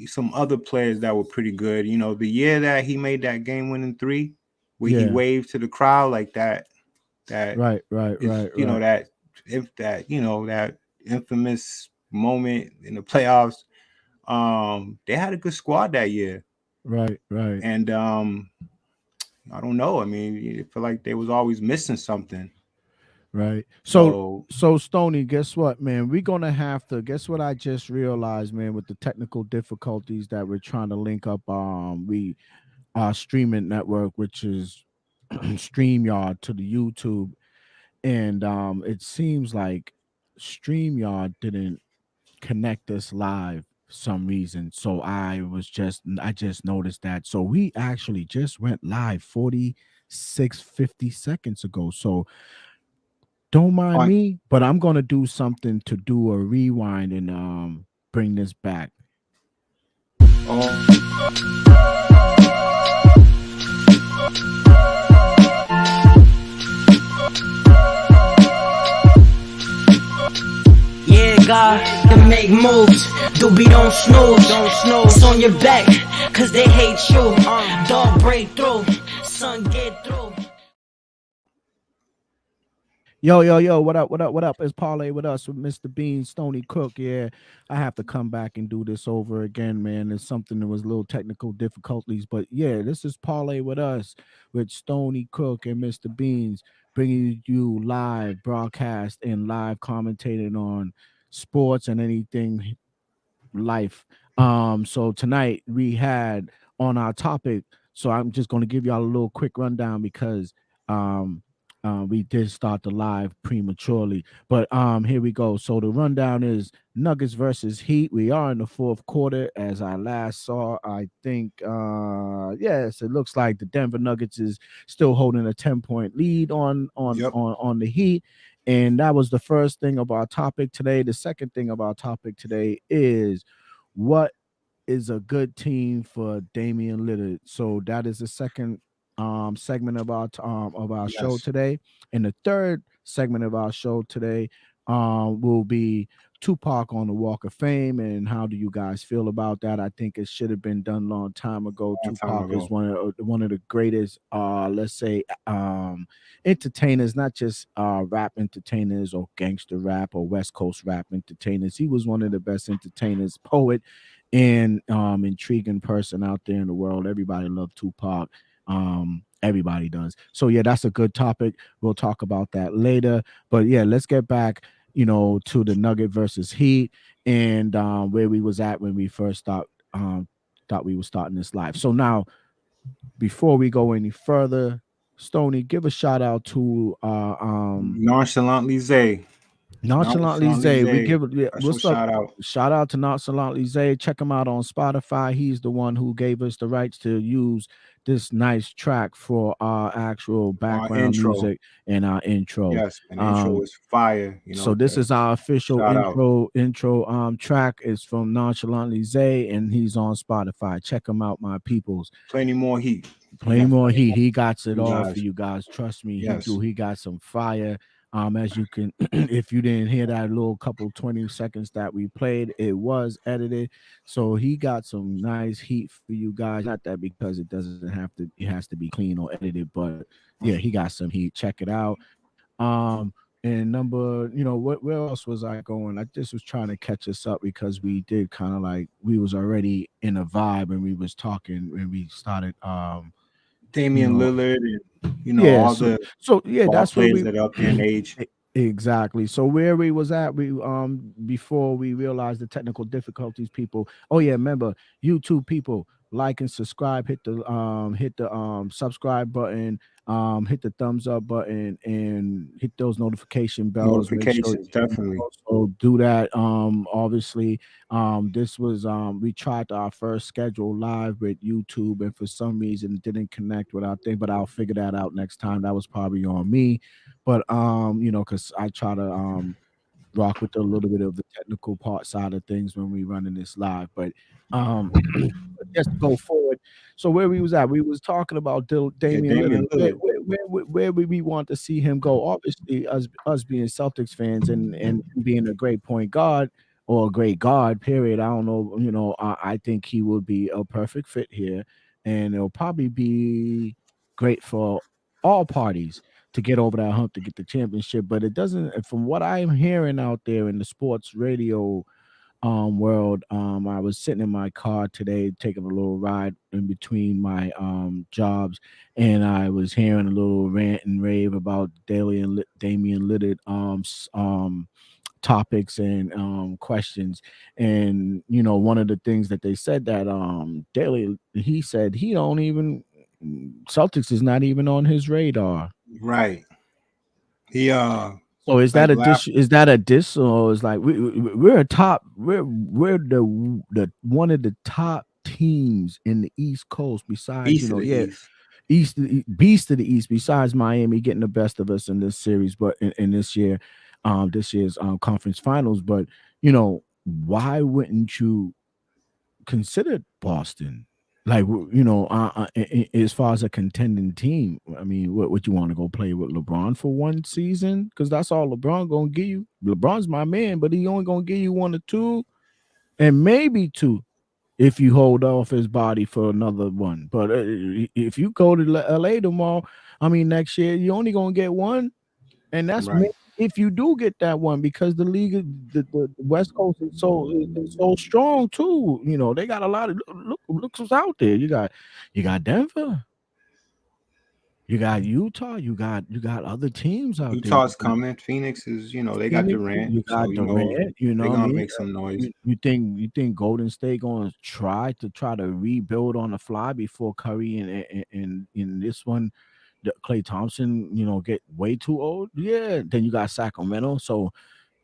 some other players that were pretty good. You know, the year that he made that game-winning three, where he Yeah. waved to the crowd like that. That Right. Right. is, Right. Right. that if that that infamous moment in the playoffs. They had a good squad that year, Right. Right. and I don't know. I mean, I feel like they was always missing something. Right. So So Stony, guess what, man? We're gonna have to guess what I just realized, man, with the technical difficulties that we're trying to link up we our streaming network, which is StreamYard to the YouTube. And it seems like StreamYard didn't connect us live for some reason. So I just noticed that. So we actually just went live 50 seconds ago. So don't mind on, me, but I'm gonna do something to do a rewind and bring this back. on Yeah, God, to make moves. Doobie don't snooze. It's on your back, cause they hate you. Dog break through, son get through. Yo, yo, yo, what up, what up, what up? It's Parlay with us with Mr. Bean, Stony Cook. Yeah, I have to come back and do this over again, man. It's something that was a little technical difficulties, but yeah, this is Parlay with us with Stony Cook and Mr. Beans, bringing you live broadcast and live commentating on sports and anything life. So tonight we had on our topic. So I'm just going to give y'all a little quick rundown because um we did start the live prematurely, but here we go. So the rundown is Nuggets versus Heat. We are in the fourth quarter. As I last saw, I think yes, it looks like the Denver Nuggets is still holding a 10-point lead yep. on the Heat. And that was the first thing of our topic today. The second thing of our topic today is what is a good team for Damian Lillard. So that is the second segment of our show Yes. today. And the third segment of our show today will be Tupac on the Walk of Fame, and how do you guys feel about that? I think it should have been done a long time ago. Long time Tupac is ago. one of the greatest let's say entertainers, not just rap entertainers or gangster rap or West Coast rap entertainers. He was one of the best entertainers, poet, and intriguing person out there in the world. Everybody loved Tupac. Everybody does. So yeah, that's a good topic. We'll talk about that later. But yeah, let's get back, to the Nugget versus Heat, and where we was at when we first thought we were starting this live. So now, before we go any further, Stony, give a shout out to Nonchalantly Zay. Nonchalantly Nonchalantly Zay. We Zay. give it, yeah, Special what's up? shout out. Shout out to Nonchalantly Zay. Check him out on Spotify. He's the one who gave us the rights to use this nice track for our actual Our background intro. music and our intro. Yes, an intro is fire. So this is our official Shout out. intro track. It's from Nonchalantly Zay, and he's on Spotify. Check him out, my peoples. Plenty more heat. He Plenty got more plenty heat. more He got it you all for guys. you guys. Trust me, he Yes. do. He got some fire. As you can, if you didn't hear that little couple 20 seconds that we played, it was edited. So he got some nice heat for you guys. Not that because it doesn't have to, it has to be clean or edited, but yeah, he got some heat. Check it out. And number, where else was I going? I just was trying to catch us up because we did kind of like we was already in a vibe and we was talking when we started you Damian know Lillard and yeah, all so the yeah, ball that's where players we that are up there in age. exactly. So where we was at, we before we realized the technical difficulties, people. Oh yeah, remember, YouTube people, like and subscribe, hit the subscribe button, hit the thumbs up button, and hit those notification bells. Make sure Notifications, you definitely. also do that. Obviously, this was we tried our first schedule live with YouTube, and for some reason it didn't connect with our thing, but I'll figure that out next time. That was probably on me. But because I try to rock with a little bit of the technical part side of things when we running this live. But just to go forward. So where we was at, we was talking about Yeah, Damian Lillard. Damian Lillard. Where would we want to see him go? Obviously, us being Celtics fans and being a great point guard, or a great guard. Period. I don't know. I think he would be a perfect fit here, and it'll probably be great for all parties to get over that hump to get the championship. But it doesn't. From what I'm hearing out there in the sports radio world, I was sitting in my car today taking a little ride in between my jobs, and I was hearing a little rant and rave about Damian Lillard topics and questions. And one of the things that they said that Daly, he said he don't even, Celtics is not even on his radar. Right. He So is like that a last dish? Is that a diss, or is like we're a top? We're the one of the top teams in the East Coast. Besides, beast of the yeah, East. beast of the East. Besides Miami getting the best of us in this series, but in this year's conference finals. But why wouldn't you consider Boston? Like as far as a contending team, I mean, what you want to go play with LeBron for one season? Because that's all LeBron gonna give you. LeBron's my man, but he only gonna give you one or two, and maybe two if you hold off his body for another one. But if you go to LA tomorrow, I mean next year, you only gonna get one, and that's Right. if you do get that one, because the league, the West Coast is so strong too. They got a lot of look what's out there. You got Denver, you got Utah, you got other teams out there. Utah's coming. Phoenix is, they got Phoenix, Durant, you so got Durant. You know they're what I gonna mean? make some noise. You think Golden State going to try to rebuild on the fly before Curry and in this one, Klay Thompson, get way too old? Yeah. Then you got Sacramento. So,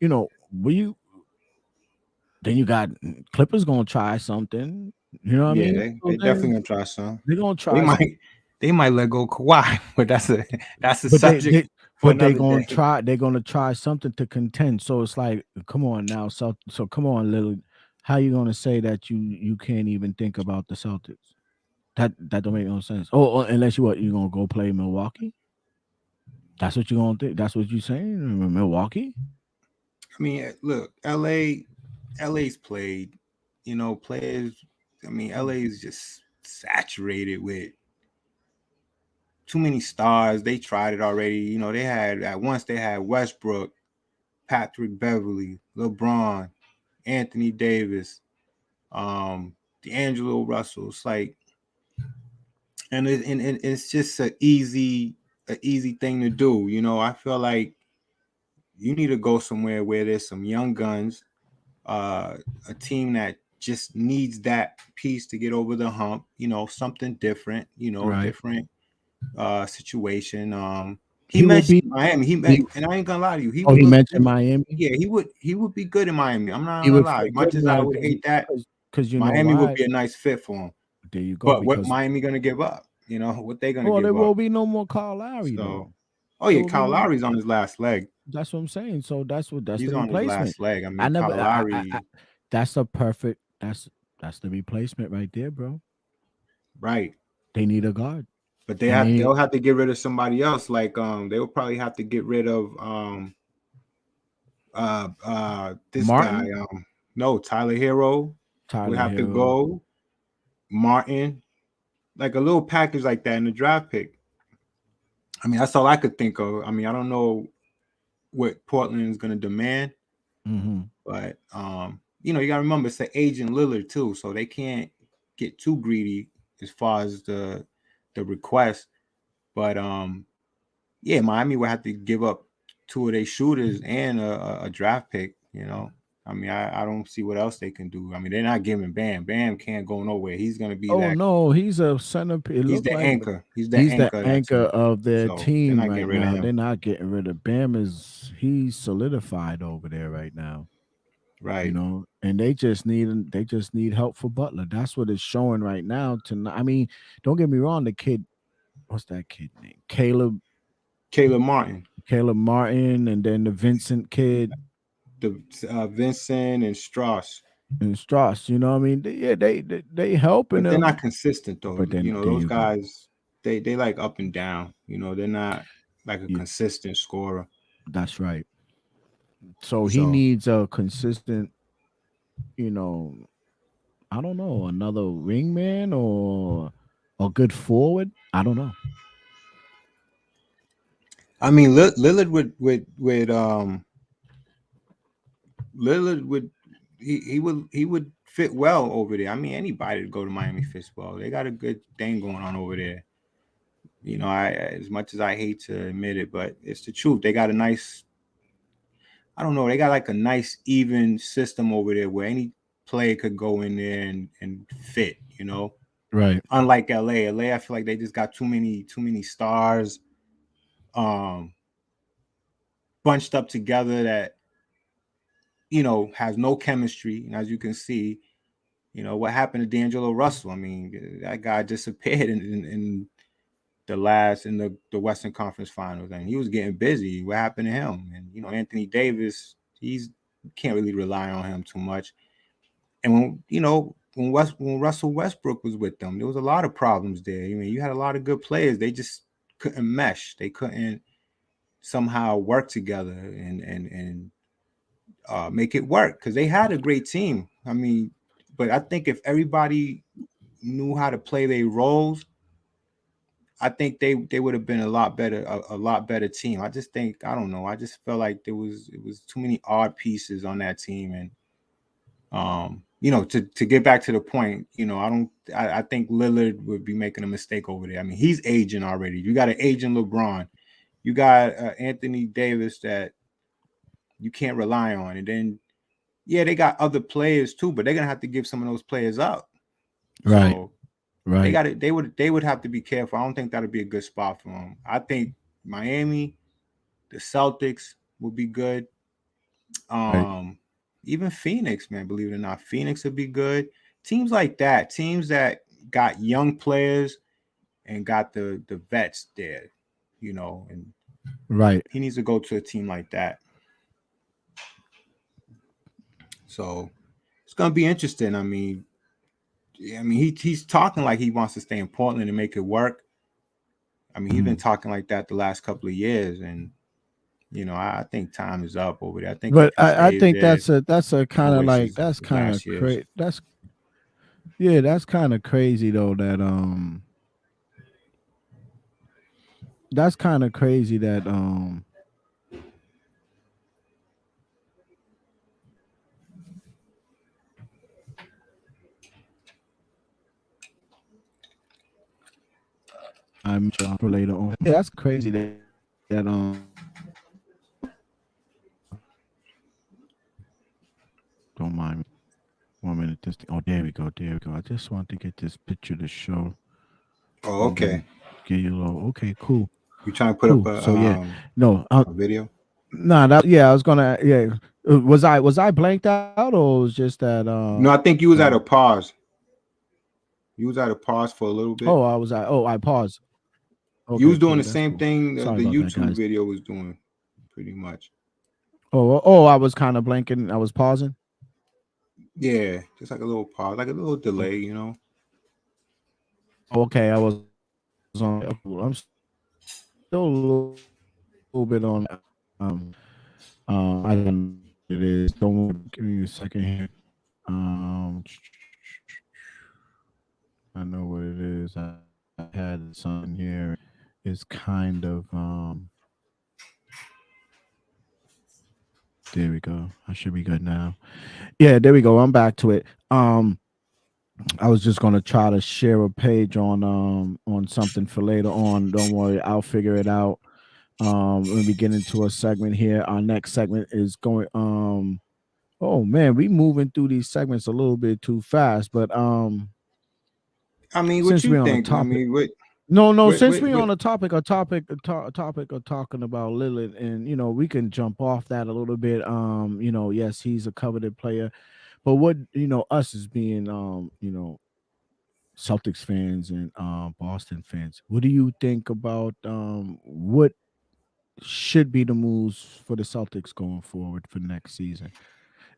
will you? Then you got Clippers going to try something. You know what I Yeah, mean? they So definitely then gonna try some. they're going to They try something. might let go Kawhi, but that's a But subject for they another gonna day. try. They're gonna try something to contend. So it's like, come on now, so come on, Lillard. How you gonna say that you can't even think about the Celtics? That don't make no sense. Unless you gonna go play Milwaukee. That's what you gonna think. That's what you saying, Milwaukee. I mean, look, LA's played, players. I mean, LA is just saturated with too many stars. They tried it already. They had at once they had Westbrook, Patrick Beverly, LeBron, Anthony Davis, D'Angelo Russell. It's like, and it's just a easy thing to do. I feel like you need to go somewhere where there's some young guns, a team that just needs that piece to get over the hump. Something different. Right. Different situation. He He will mentioned be. Miami. He, And I ain't gonna lie to you, he oh, would he look mentioned good. Miami. Yeah, he would be good in Miami. I'm not He gonna would lie. fit good Much in as I Miami would hate that, because you know Miami would why? be a nice fit for him. There you go. But what Because Miami gonna give up? What they gonna well, there give up? will be no more Kyle Lowry So, though. oh There yeah, will be Kyle no. Lowry's on his last leg. That's what I'm saying. So that's He's the on his replacement. last leg. I I mean, never. Kyle Lowry, That's a perfect. That's the replacement right there, bro. right? They need a guard, But and they they'll have to get rid of somebody else. Like they will probably have to get rid of this guy. Martin, No, Tyler Hero would Tyler have to Hill. go. Martin, like a little package like that in the draft pick. I mean, that's all I could think of. I mean, I don't know what Portland is going to demand, Hmm. but you got to remember it's the agent Lillard too, so they can't get too greedy as far as the request. But yeah, Miami would have to give up two of their shooters and a draft pick. I mean, I don't see what else they can do. I mean, they're not giving Bam. Bam can't go nowhere. He's going to be Oh that. no, he's a centerpiece. It He's looked the like anchor. He's the he's the anchor of that anchor team. of their So they're team not getting right rid of now. him. They're not getting rid of Bam. He's solidified over there right now. Right. And they just need help for Butler. That's what it's showing right now. Tonight, I mean, don't get me wrong. The kid, what's that kid name? Caleb Martin, Caleb Martin, and then the Vincent kid the Vincent and Strauss. and Strauss. You know what I mean? They helping But they're them. not consistent though. But then there Those you go. guys, they like up and down. They're not like a You, consistent scorer. that's right. So he So needs a consistent. you know, I don't know, another wingman or a good forward. I don't know. I mean, Lillard Lillard would he would fit well over there. I mean, anybody to go to Miami fits well. They got a good thing going on over there. I as much as I hate to admit it, but it's the truth. They got a nice, I don't know, they got like a nice even system over there where any player could go in there and fit. Right. Unlike LA, I feel like they just got too many stars um bunched up together that has no chemistry. And as you can see, what happened to D'Angelo Russell? I mean, that guy disappeared in the Western Conference Finals, and he was getting busy. What happened to him? And Anthony Davis, he's can't really rely on him too much. And when Russell Westbrook was with them, there was a lot of problems there. I mean, you had a lot of good players. They just couldn't mesh. They couldn't somehow work together and make it work because they had a great team. I mean, but I think if everybody knew how to play their roles, I think they would have been a lot better team. I just think, I don't know. I just felt like it was too many odd pieces on that team, and to get back to the point, I think Lillard would be making a mistake over there. I mean, he's aging already. You got an aging LeBron, you got Anthony Davis that you can't rely on, and then they got other players too, but they're gonna have to give some of those players up. Right. So Right. they would have to be careful. I don't think that'd be a good spot for them. I think Miami, the Celtics would be good. Right. Even Phoenix, man, believe it or not, Phoenix would be good. Teams like that, teams that got young players and got the vets there, and Right. he needs to go to a team like that. So it's gonna be interesting. He's talking like he wants to stay in Portland and make it work. I mean, he's been talking like that the last couple of years, and I think time is up over there. I think if But he I stays think there, that's a he'll kind of waste like his, that's his kind of last years. that's kind of crazy though that that's kind of crazy that I'm sure for later on. Yeah, that's crazy that don't mind me. 1 minute. Oh, there we go. There we go. I just want to get this picture to show. Oh, And okay. then give you a little. Okay, cool, You trying to put up cool. So yeah, no, a video? nah, that yeah. I was gonna yeah. Was I blanked out or was just that No, I think you was at a pause. You was at a pause for a little bit. oh I paused. You Okay, was doing cool. the That's same cool. thing Sorry the about that, YouTube guys. video was doing, pretty much. Oh, I was kind of blanking. I was pausing. Yeah, just like a little pause, like a little delay. Okay, I was on. I'm still a little bit on. I don't know what it is. Don't worry. Give me a second here. Um, I know what it is. I had something here. It's kind of There we go. I should be good now. Yeah, there we go. I'm back to it. I was just gonna try to share a page on something for later on. Don't worry, I'll figure it out. When we get into a segment here, our next segment is going. Oh man, we moving through these segments a little bit too fast, but I mean, what since you we're on the think? I topic, mean, what, no, what, since what, we're what on the topic of talking about Lillard, and we can jump off that a little bit. Yes, he's a coveted player, but what us as being Celtics fans and Boston fans, what do you think about what should be the moves for the Celtics going forward for next season?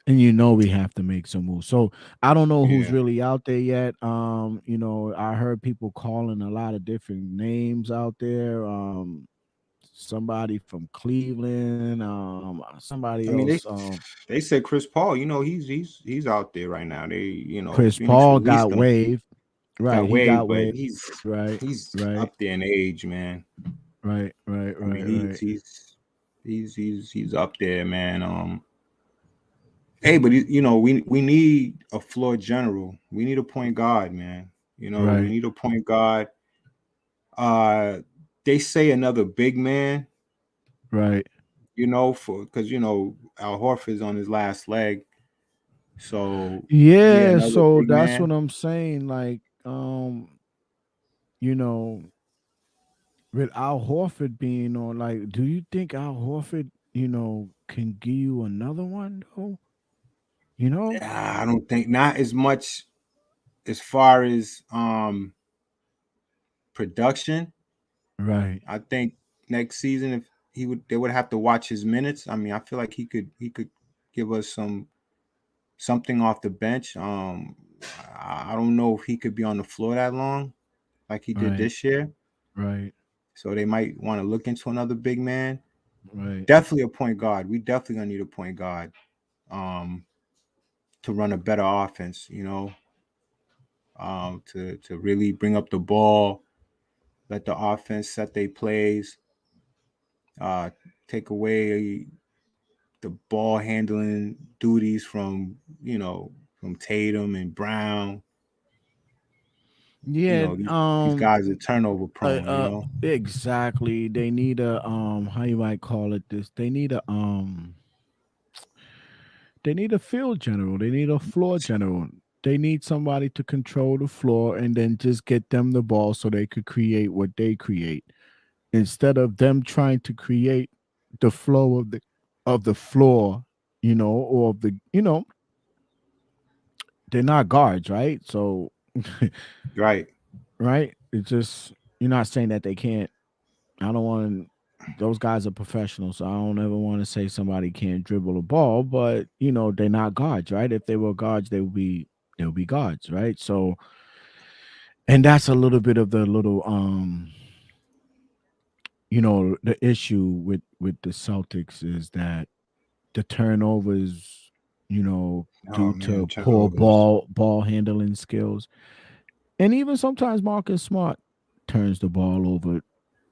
And we have to make some moves. So I don't know who's yeah. really out there yet. I heard people calling a lot of different names out there. somebody from Cleveland, somebody I mean, else. they said Chris Paul. You know, he's out there right now. They, you know, Chris Phoenix Paul released got him, waived. Right, got he waived, got but waived. Right, he's right, up there in age, man. right, I mean, right. he's up there, man. Hey, but you know, we need a floor general. We need a point guard, man. You know, we Right, need a point guard. They say another big man. right. You know, because you know Al Horford's on his last leg, so yeah, Yeah, another so big that's what man. I'm saying. Like, you know, with Al Horford being on, like, do you think Al Horford, can give you another one though? You know? I don't think not as much as far as production. Right, I think next season if they would have to watch his minutes. I mean, I feel like he could give us something off the bench. I don't know if he could be on the floor that long like he did right, this year. right, So they might want to look into another big man. right. Definitely a point guard. We definitely gonna need a point guard um, to run a better offense. You know, to really bring up the ball, let the offense set their plays, uh, take away the ball handling duties from from Tatum and Brown. You Yeah, know, these guys are turnover uh, prone. You uh, know, exactly. They need a how you might call it this. They need a field general. They need a floor general. They need somebody to control the floor and then just get them the ball so they could create what they create instead of them trying to create the flow of the floor, or of the they're not guards, right? So right? right? It's just you're not saying that they can't. I don't want those guys are professionals, so I don't ever want to say somebody can't dribble a ball, but they're not guards, right? If they were guards, they would be guards, right? So, and that's a little bit of the little the issue with the Celtics is that the turnovers, Oh due man, to poor turnovers. ball handling skills, and even sometimes Marcus Smart turns the ball over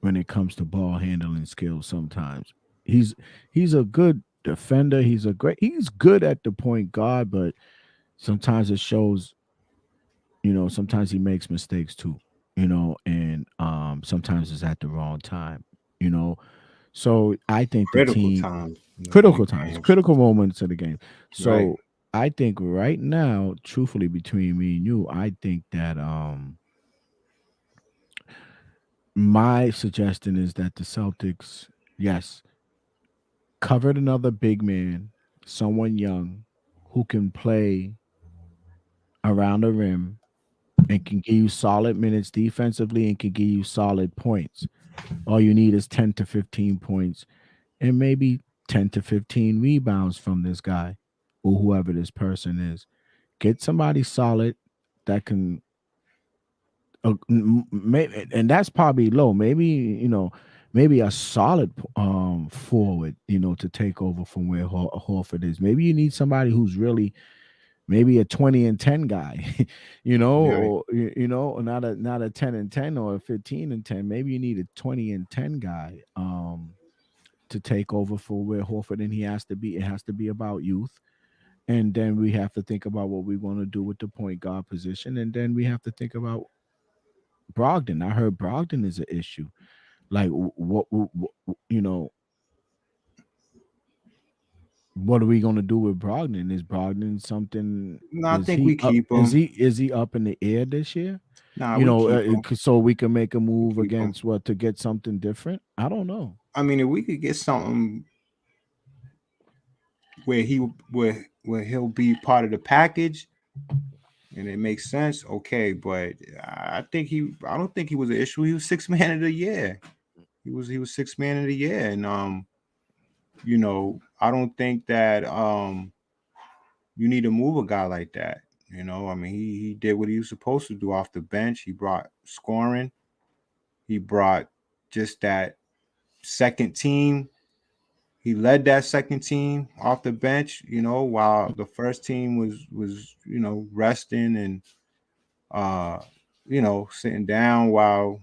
when it comes to ball handling skills. Sometimes he's he's a good defender. He's good at the point guard, but sometimes it shows. Sometimes he makes mistakes too. And sometimes it's at the wrong time. You know, so I think the Critical team times in the critical times, games. critical moments of the game. Right. So I think right now, truthfully, between me and you, I think that my suggestion is that the Celtics, yes, covered another big man, someone young who can play around the rim and can give you solid minutes defensively and can give you solid points. All you need is 10 to 15 points and maybe 10 to 15 rebounds from this guy or whoever this person is. Get somebody solid that can and that's probably low. Maybe maybe a solid forward, to take over from where Horford is. Maybe you need somebody who's really maybe a 20-10 guy, Right. or not a 10-10 or a 15-10. Maybe you need a 20-10 guy to take over for where Horford and he has to be. It has to be about youth. And then we have to think about what we want to do with the point guard position. And then we have to think about Brogdon. I heard Brogdon is an issue. Like what are we gonna do with Brogdon? Is Brogdon something? No, I Is think he we up? keep Is them. he up in the air this year? Nah, we keep them. So we can make a We move keep them. against what to get something different. I don't know. I mean, if we could get something where where he'll be part of the package and it makes sense, okay. But I don't think he was an issue. He was six man of the year. He was six man of the year, and I don't think that you need to move a guy like that. I mean, he did what he was supposed to do off the bench. He brought scoring. He brought just that second team. He led that second team off the bench, while the first team was resting and sitting down, while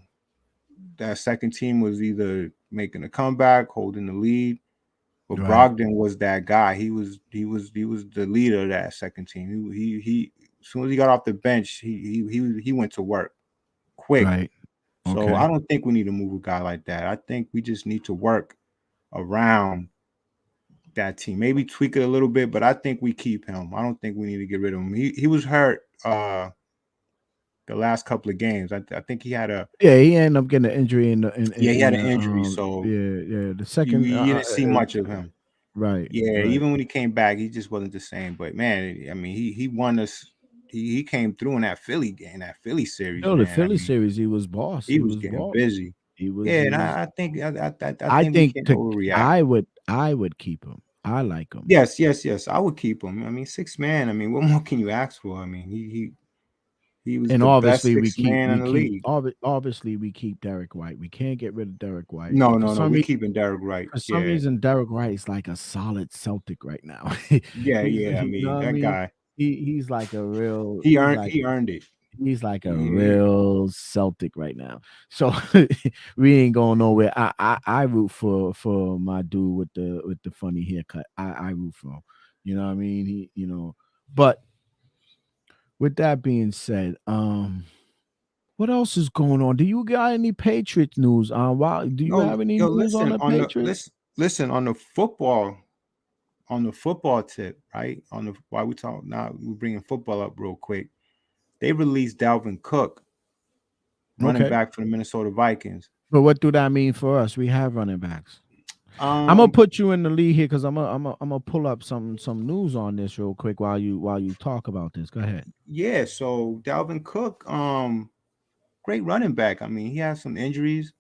that second team was either making a comeback, holding the lead. But Right. Brogdon was that guy. He was the leader of that second team. He as soon as he got off the bench, he went to work quick. Right. So I don't think we need to move a guy like that. I think we just need to work around that team. Maybe tweak it a little bit, but I think we keep him. I don't think we need to get rid of him. He was hurt the last couple of games. I think he had he ended up getting an injury he had an the, injury. So the second you didn't see much of him. Right. Yeah, right. even when he came back, he just wasn't the same. But man, I mean, he won us. He came through in that Philly game, that Philly series. No, the Man, Philly series, he was boss. he was getting boss. busy. He was. Yeah, he and was, I think I we think can't overreact. I would keep him. I like him. Yes. I would keep him. I mean, 6-man. I mean, what more can you ask for? I mean, he was And the best obviously we 6-man in the league. obviously we keep Derek White. We can't get rid of Derek White. No. We keeping Derek White. For some reason, Derek White is like a solid Celtic right now. Yeah. I mean, that guy. He's like a real. He earned it. He's like a real Celtic right now. So we ain't going nowhere. I root for my dude with the funny haircut. I root for him. You know what I mean? But with that being said, what else is going on? Do you got any Patriots news? Do you have any news on the Patriots? Listen on the football tip, right? Why we talk now, we're bringing football up real quick. They released Dalvin Cook, running back for the Minnesota Vikings. But what do that mean for us? We have running backs. I'm gonna put you in the lead here because I'm gonna pull up some news on this real quick while you talk about this. Go ahead. Yeah, so Dalvin Cook, great running back. I mean, he has some injuries.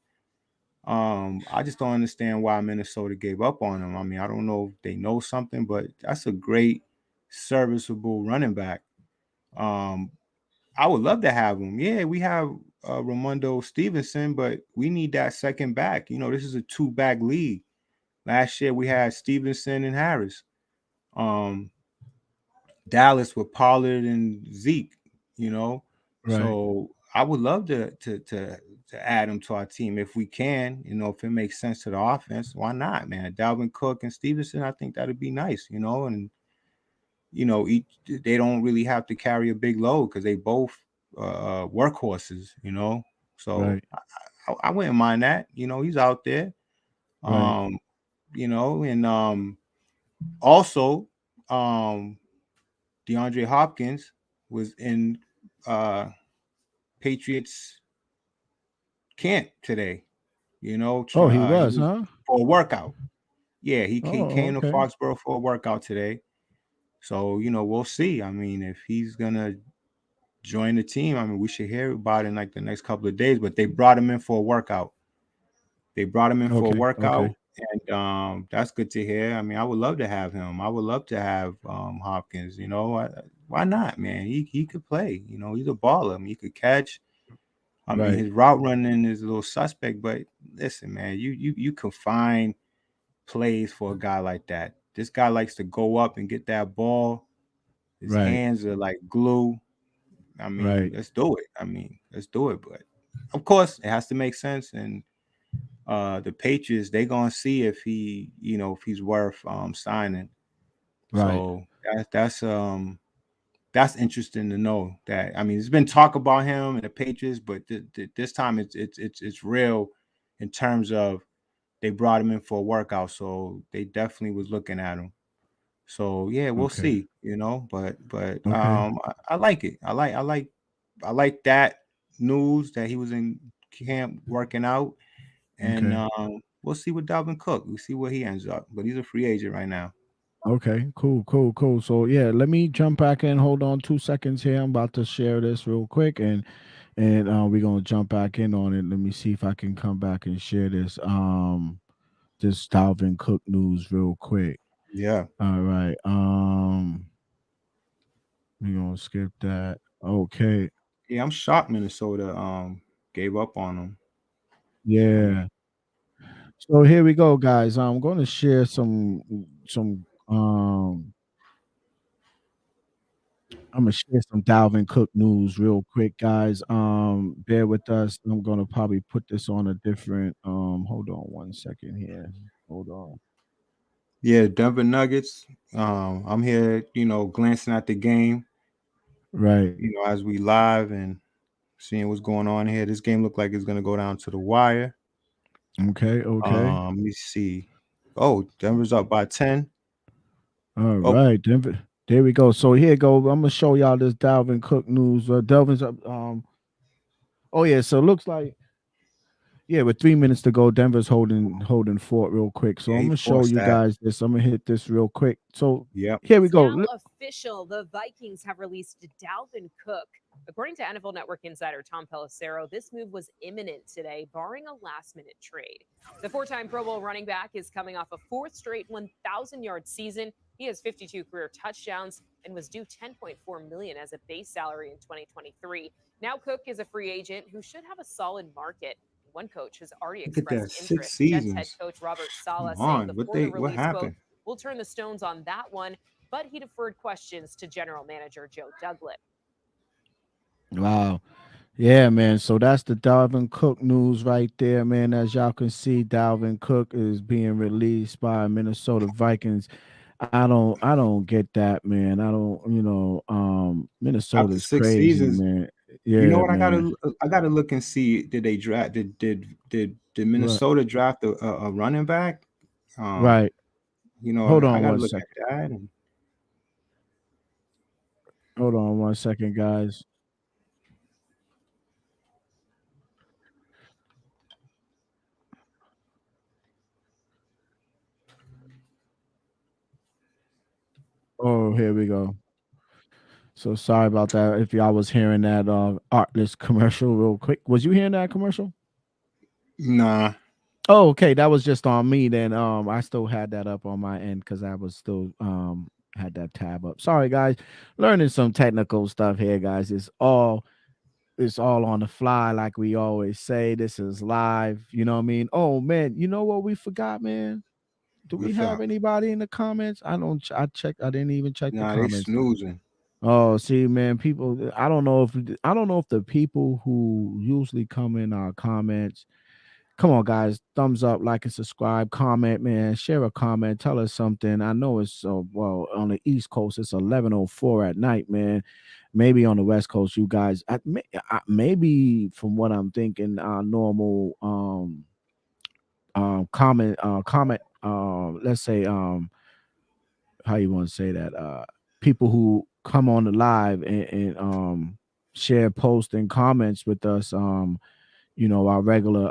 I just don't understand why Minnesota gave up on him. I mean, I don't know if they know something, but that's a great, serviceable running back. I would love to have him. Yeah, we have Ramondo Stevenson, but we need that second back. This is a 2-back league. Last year we had Stevenson and Harris. Dallas with Pollard and Zeke. Right. So I would love to add him to our team if we can. If it makes sense to the offense, why not, man? Dalvin Cook and Stevenson, I think that'd be nice. And they don't really have to carry a big load because they both workhorses. So right. I wouldn't mind that. He's out there. Right. And also DeAndre Hopkins was in Patriots camp today. He was, huh? For a workout. Yeah, he came to Foxborough for a workout today. So, we'll see. I mean, if he's going to join the team, I mean, we should hear about it in like the next couple of days, but they brought him in for a workout. And that's good to hear. I mean, I would love to have him. I would love to have Hopkins. Why not, man? He could play. He's a baller. I mean, he could catch. I mean, his route running is a little suspect, but listen, man, you can find plays for a guy like that. This guy likes to go up and get that ball. His hands are like glue. I mean, let's do it. But of course, it has to make sense. And the Patriots, they're gonna see if he's worth signing. So that's interesting to know. That, I mean, there's been talk about him and the Patriots, but this time it's real in terms of they brought him in for a workout, so they definitely was looking at him. So yeah, we'll see. But I like it. I like that news that he was in camp working out. And we'll see with Dalvin Cook. We'll see where he ends up. But he's a free agent right now. Okay, cool. So yeah, let me jump back in. Hold on 2 seconds here. I'm about to share this real quick, and we're gonna jump back in on it. Let me see if I can come back and share this this Dalvin Cook news real quick. Yeah. All right. We're gonna skip that. Okay. Yeah, I'm shocked Minnesota gave up on him. Yeah. So here we go, guys. I'm going to share some I'm gonna share some Dalvin Cook news real quick, guys. Bear with us. I'm gonna probably put this on a different. Hold on 1 second here. Hold on. Yeah, Denver Nuggets. I'm here, glancing at the game, Right. as we live and seeing what's going on here. This game looked like it's gonna go down to the wire. Okay. Okay. Let me see. Oh, Denver's up by 10. All Oh, right, Denver. There we go. So here go. I'm gonna show y'all this Dalvin Cook news. Delvin's up. Oh yeah. So it looks like with 3 minutes to go, Denver's holding fort real quick. So yeah, I'm he gonna show forced you that. guys this. I'm gonna hit this real quick. So Yep. here we It's go. now official. The Vikings have released Dalvin Cook. According to NFL Network insider Tom Pelissero, this move was imminent today, barring a last-minute trade. The four-time Pro Bowl running back is coming off a fourth straight 1,000-yard season. He has 52 career touchdowns and was due $10.4 million as a base salary in 2023. Now Cook is a free agent who should have a solid market. One coach has already Look at that, expressed 6 interest. Jets head seasons. coach Robert Saleh Come saying on, before the what release, quote, happened? "We'll turn the stones on that one," but he deferred questions to general manager Joe Douglas. Wow. Yeah, man. So that's the Dalvin Cook news right there, man. As y'all can see, Dalvin Cook is being released by Minnesota Vikings. I don't get that, man. I don't, After Minnesota's 6 crazy, seasons, man. you know Yeah, what? man. I gotta look and see. Did they draft? Did Right. Minnesota draft a running back? Um, Right. you know, Hold I on gotta one look at second. that. And Hold on 1 second, guys. Oh, here we go. So sorry about that. If y'all was hearing that artless commercial real quick. Was you hearing that commercial? nah, Oh, okay. That was just on me then. I still had that up on my end because I was still had that tab up. Sorry guys. Learning some technical stuff here, guys. It's all on the fly, like we always say. This is live. You know what I mean? Oh man, you know what we forgot, man? Do we what's have up? anybody in the comments? I don't I checked, I didn't even check the Nah, they comments. snoozing. Oh, see, man, people. I don't know if the people who usually come in our comments. Come on, guys, thumbs up, like and subscribe, comment, man, share a comment, tell us something. I know it's well on the East Coast, it's 11:04 at night, man. Maybe on the West Coast, you guys, maybe from what I'm thinking, normal comment let's say how you want to say that people who come on the live and share posts and comments with us our regular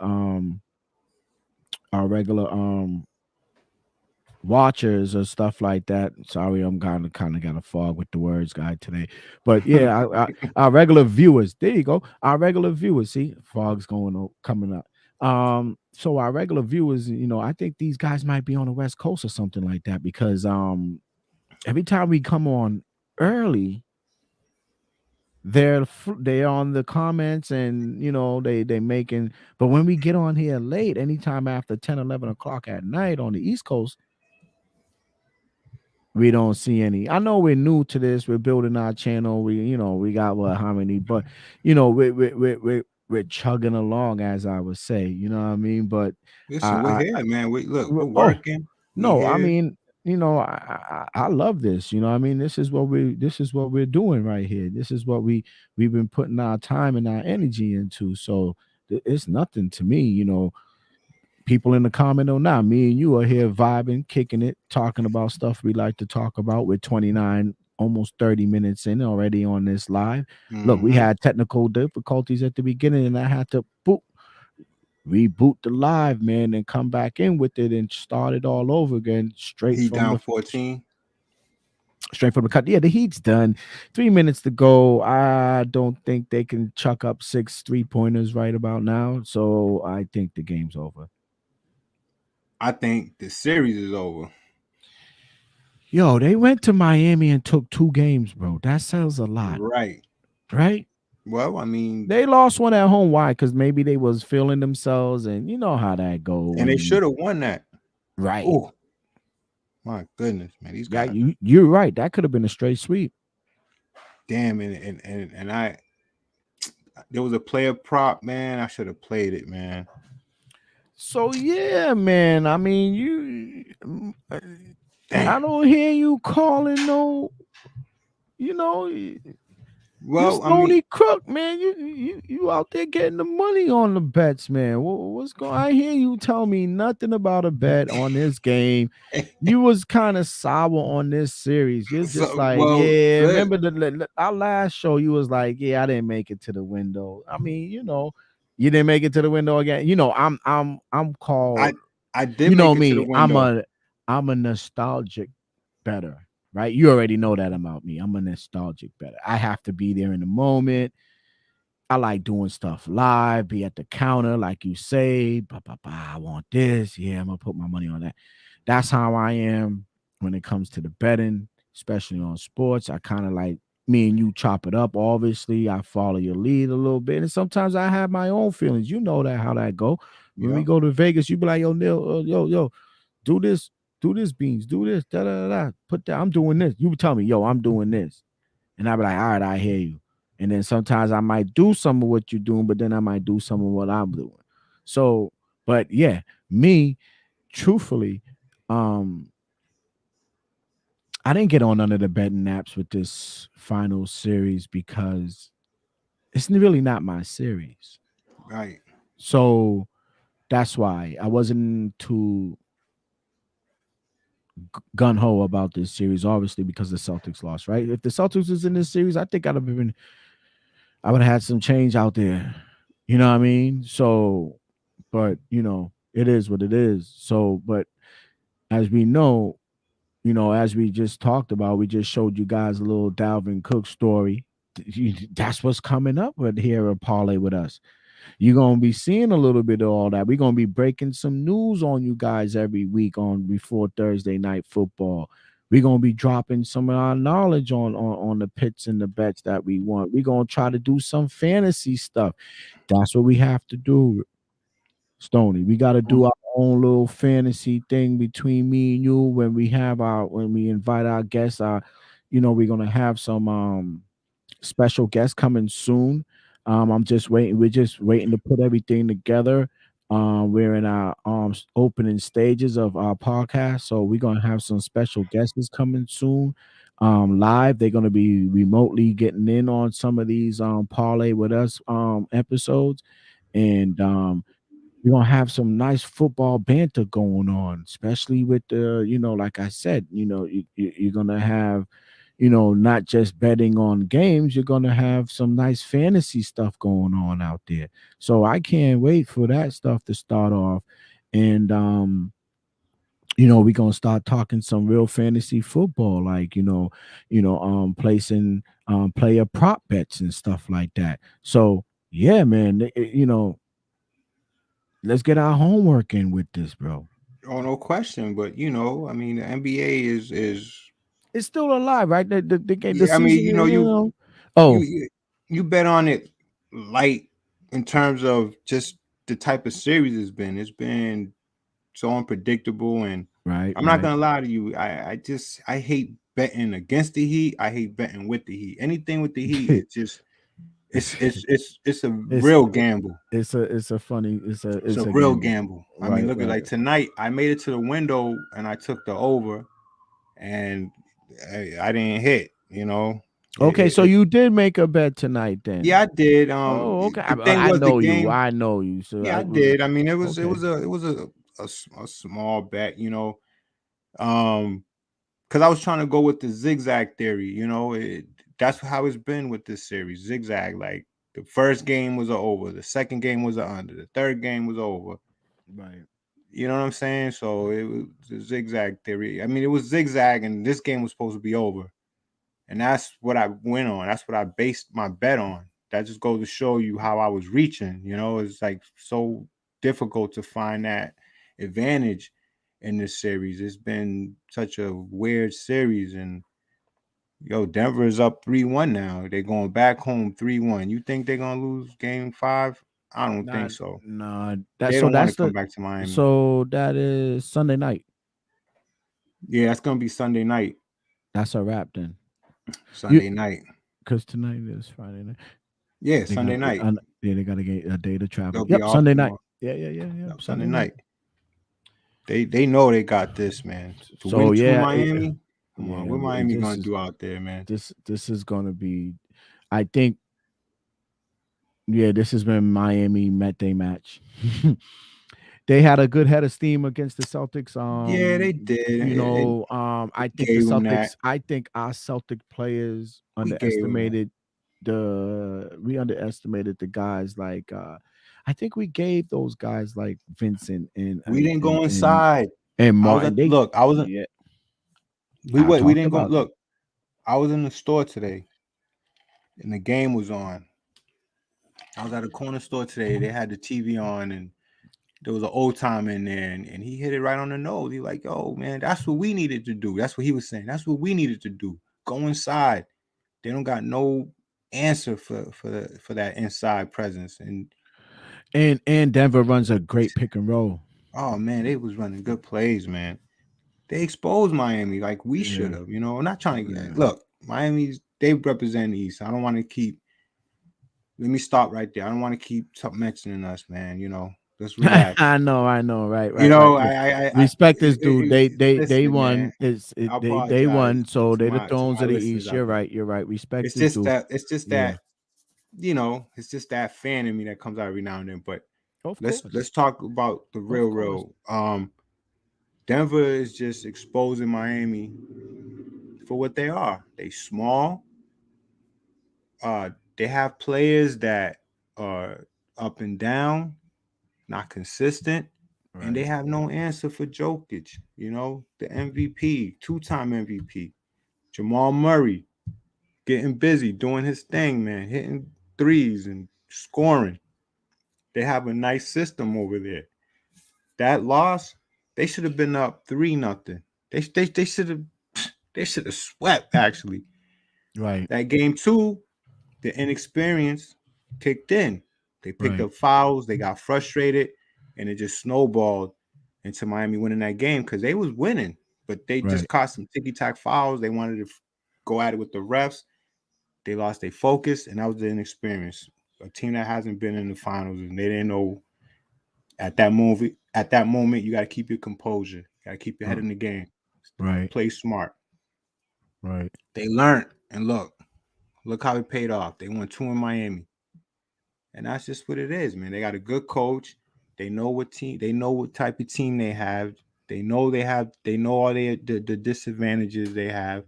watchers or stuff like that. Sorry, I'm kind of got a fog with the words guy today, but yeah, our regular viewers, there you go, our regular viewers, see, fog's coming up. So our regular viewers, I think these guys might be on the West Coast or something like that, because every time we come on early, they're on the comments, and they making, but when we get on here late, anytime after 10, 11 o'clock at night on the East Coast, we don't see any. I know we're new to this, we're building our channel, we got how many, but we're chugging along, as I would say, you know what I mean? But Listen, we're I here, man. We're oh working. We no, I here. mean, I love this. I mean, this is what we're doing right here. This is what we've been putting our time and our energy into. So it's nothing to me. People in the comment or not, me and you are here vibing, kicking it, talking about stuff we like to talk about. With 29, almost 30 minutes in already on this live. Look, we Mm-hmm. had technical difficulties at the beginning, and I had to reboot the live, man, and come back in with it and start it all over again, He down 14. straight from the cut. Yeah, the Heat's done. 3 minutes to go. I don't think they can chuck up 6 3-pointers right about now. So I think the game's over. I think the series is over. Yo, they went to Miami and took 2 games, bro. That sounds a lot, Right. right? Well, I mean, They lost one at home. Why? Because maybe they was feeling themselves, and you know how that go. and they should have won that. Right. Oh, my goodness, man. These Yeah, guys. you're right. That could have been a straight sweep. Damn, and I there was a player prop, man. I should have played it, man. So yeah, man. I mean, I Damn. don't hear you calling no. You know, you Well, I mean, Stony Crook, man. You out there getting the money on the bets, man. What's going? I hear you tell me nothing about a bet on this game. You was kind of sour on this series. You're just like, well, yeah. good. Remember our last show? You was like, yeah, I didn't make it to the window. I mean, you didn't make it to the window again. I'm called. I did You know make it to the me. window. I'm a nostalgic better, right? You already know that about me. I'm a nostalgic better. I have to be there in the moment. I like doing stuff live, be at the counter, like you say, I want this. Yeah, I'm gonna put my money on that. That's how I am when it comes to the betting, especially on sports. I kind of like me and you chop it up. Obviously, I follow your lead a little bit, and sometimes I have my own feelings. You know that how that go. When we Yeah. go to Vegas, you be like, yo, Neil, yo, do this, Beans, do this, da da da. Put that. I'm doing this. You tell me, yo, I'm doing this, and I be like, all right, I hear you. And then sometimes I might do some of what you're doing, but then I might do some of what I'm doing. So, but yeah, me, truthfully, I didn't get on none of the betting apps with this final series because it's really not my series. Right. So that's why I wasn't too gun ho about this series, obviously, because the Celtics lost, right? If the Celtics was in this series, I think I would have had some change out there. You know what I mean? So, but it is what it is. So, but as we know, as we just talked about, we just showed you guys a little Dalvin Cook story. That's what's coming up with here at Parlay with us. You're gonna be seeing a little bit of all that. We're gonna be breaking some news on you guys every week on before Thursday night football. We're gonna be dropping some of our knowledge on the pits and the bets that we want. We're gonna try to do some fantasy stuff. That's what we have to do, Stony. We got to do our own little fantasy thing between me and you when we invite our guests. We're gonna have some special guests coming soon. I'm just waiting. We're just waiting to put everything together. We're in our opening stages of our podcast, so we're gonna have some special guests coming soon. Live, they're gonna be remotely getting in on some of these parlay with us episodes, and we're gonna have some nice football banter going on, especially with the, like I said, you're gonna have, not just betting on games, you're gonna have some nice fantasy stuff going on out there. So I can't wait for that stuff to start off. And we're gonna start talking some real fantasy football, like placing player prop bets and stuff like that. So yeah, man, let's get our homework in with this, bro. Oh, no question. But I mean, the NBA is It's still alive, right? The game, the yeah. I mean, season, Oh, you bet on it light in terms of just the type of series it's been. It's been so unpredictable, and right, I'm not gonna lie to you. I hate betting against the Heat. I hate betting with the Heat. Anything with the Heat, it's just it's a it's real gamble. it's a funny It's it's a a real gamble, gamble. I mean, right, look at right. like tonight. I made it to the window and I took the over, and I didn't hit. Okay, so you did make a bet tonight, then? Yeah, I did. Oh, okay. The thing I was the know you. game. I know you. So Yeah, I did. I mean, okay. it was a small bet. Um, because I was trying to go with the zigzag theory. That's how it's been with this series. Zigzag. Like the first game was a over, the second game was a under, the third game was over. Right. You know what I'm saying? So it was the zigzag theory. I mean, it was zigzag, and this game was supposed to be over. And that's what I went on. That's what I based my bet on. That just goes to show you how I was reaching. It's like so difficult to find that advantage in this series. It's been such a weird series, and Yo, Denver is up 3-1 now. They're going back home 3-1. You think they're gonna lose game 5? I don't think so. Nah. They don't want to come back to Miami. So that is Sunday night. Yeah, that's gonna be Sunday night. That's a wrap then. Sunday night. Because tonight is Friday night. Yeah, Sunday night. They gotta get a day to travel. They'll be off Sunday night. tomorrow. Yeah. Sunday night. They know they got this, man. To So win yeah, Miami. Come yeah, on, what Miami gonna do out there, man? This is gonna be, I think. Yeah, this has been Miami Met Day match. They had a good head of steam against the Celtics. Yeah, they did. You know, I think the gave 'em Celtics. that. I think our Celtic players We gave 'em that. underestimated we underestimated the guys like I think we gave those guys like Vincent and We didn't go inside. and Martin. I wasn't. Yeah, We didn't go. about Look, I was in the store today, and the game was on. I was at a corner store today. They had the TV on, and there was an old timer in there, and he hit it right on the nose. He like, "Yo, man, that's what we needed to do." That's what he was saying. That's what we needed to do. Go inside. They don't got no answer for that inside presence. And Denver runs a great pick and roll. Oh man, they was running good plays, man. They exposed Miami like we should have. You know, I'm not trying to look. Miami's they represent the East. I don't want to keep. Let me stop right there. I don't want to keep mentioning us, man. You know, let's relax. I know, right. You know, I respect this dude. They won. Man, They won, so they're the Thrones of the East. You're right. Respect it's this just dude. It's just that. You know, it's just that fan in me that comes out every now and then. But let's talk about the real. Denver is just exposing Miami for what they are. They small. They have players that are up and down, not consistent, and they have no answer for Jokic. You know, the MVP, 2-time MVP, Jamal Murray, getting busy, doing his thing, man, hitting threes and scoring. They have a nice system over there. That loss, they should have been up 3-0. They should have swept actually. Right. That game 2, the inexperience kicked in. They picked up fouls, they got frustrated, and it just snowballed into Miami winning that game because they was winning, but they just caught some ticky-tack fouls. They wanted to go at it with the refs. They lost their focus, and that was the inexperience. A team that hasn't been in the finals, and they didn't know at that moment, you got to keep your composure. You got to keep your head in the game. Right. Play smart. Right. They learned, and look how it paid off. They won 2 in Miami. And that's just what it is, man. They got a good coach. They know what type of team they have. They know all the disadvantages they have.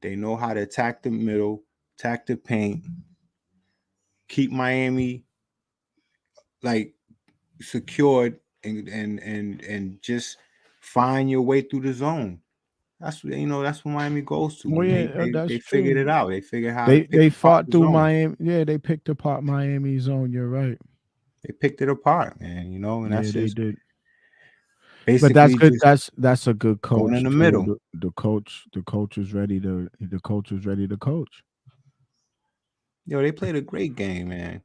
They know how to attack the middle, attack the paint, keep Miami like secured and just find your way through the zone. That's what Miami goes to. Well, They figured it out. They figured how they fought through Miami. Yeah, they picked apart Miami's zone. You're right. They picked it apart, man. You know, and that's just they did. Basically, but that's good. That's a good coach. Going in the middle. The coach is ready to. The coach is ready to coach. Yo, they played a great game, man.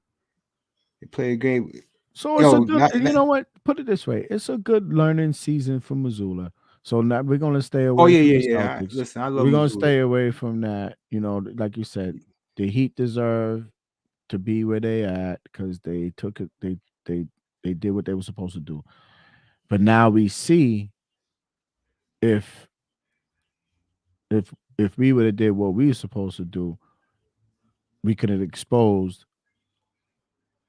They played a game. So it's a good. You know what? Put it this way: it's a good learning season for Missoula. So now we're gonna stay away. Listen, I love. We're gonna stay away from that. You know, like you said, the Heat deserve to be where they at because they took it. They did what they were supposed to do. But now we see if we would have did what we were supposed to do, we could have exposed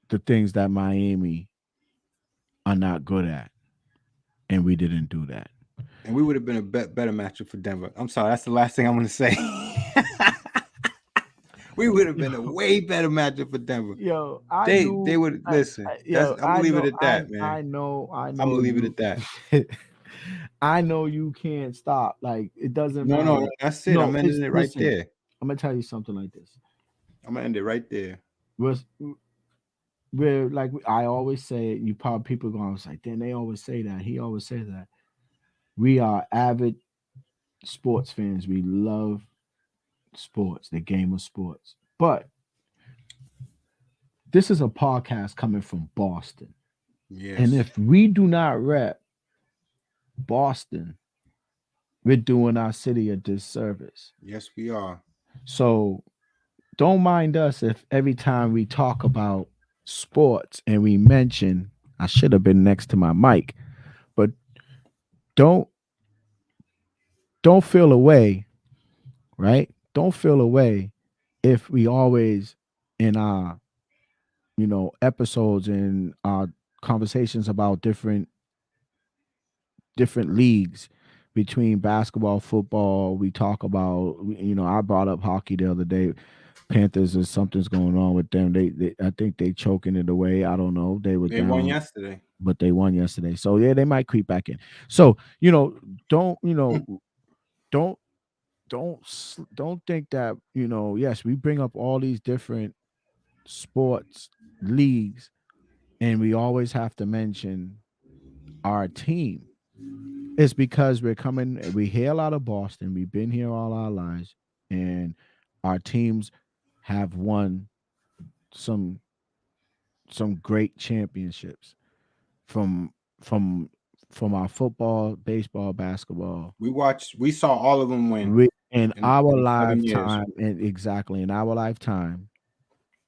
the things that Miami are not good at, and we didn't do that. And we would have been a better matchup for Denver. I'm sorry, that's the last thing I'm going to say. We would have been a way better matchup for Denver. Yo, they would listen. I'm gonna leave it at that, man. I know. I'm gonna leave it at that. I know you can't stop. Like it doesn't. No, that's it. I'm ending it right there. I'm gonna tell you something like this. I'm gonna end it right there. We're like I always say. You probably people gonna say, then they always say that. He always says that. We are avid sports fans. We love sports, the game of sports. But this is a podcast coming from Boston. Yes. And if we do not rep Boston, we're doing our city a disservice. Yes, we are. So don't mind us if every time we talk about sports and we mention, I should have been next to my mic, but don't feel away, right? Don't feel away if we always in our episodes and our conversations about different leagues between basketball, football. We talk about, I brought up hockey the other day. Panthers, or something's going on with them. They I think they choking it away. I don't know. They won down yesterday, but they won yesterday. So yeah, they might creep back in. So don't don't think that yes, we bring up all these different sports leagues, and we always have to mention our team. It's because we hail out of Boston. We've been here all our lives, and our teams have won some great championships from our football, baseball, basketball. We saw all of them win in in our 7 lifetime, years. and exactly in our lifetime,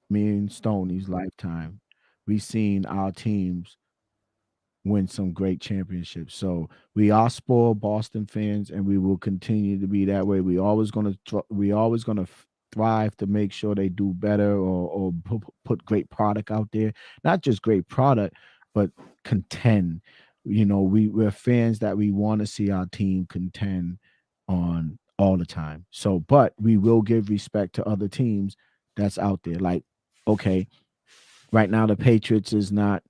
me and Stoney's lifetime, we seen our teams win some great championships. So we are spoiled Boston fans, and we will continue to be that way. We always gonna thrive to make sure they do better, or put great product out there. Not just great product, but contend. We're fans that we want to see our team contend on all the time. So, but we will give respect to other teams that's out there. Like, okay, right now the Patriots is not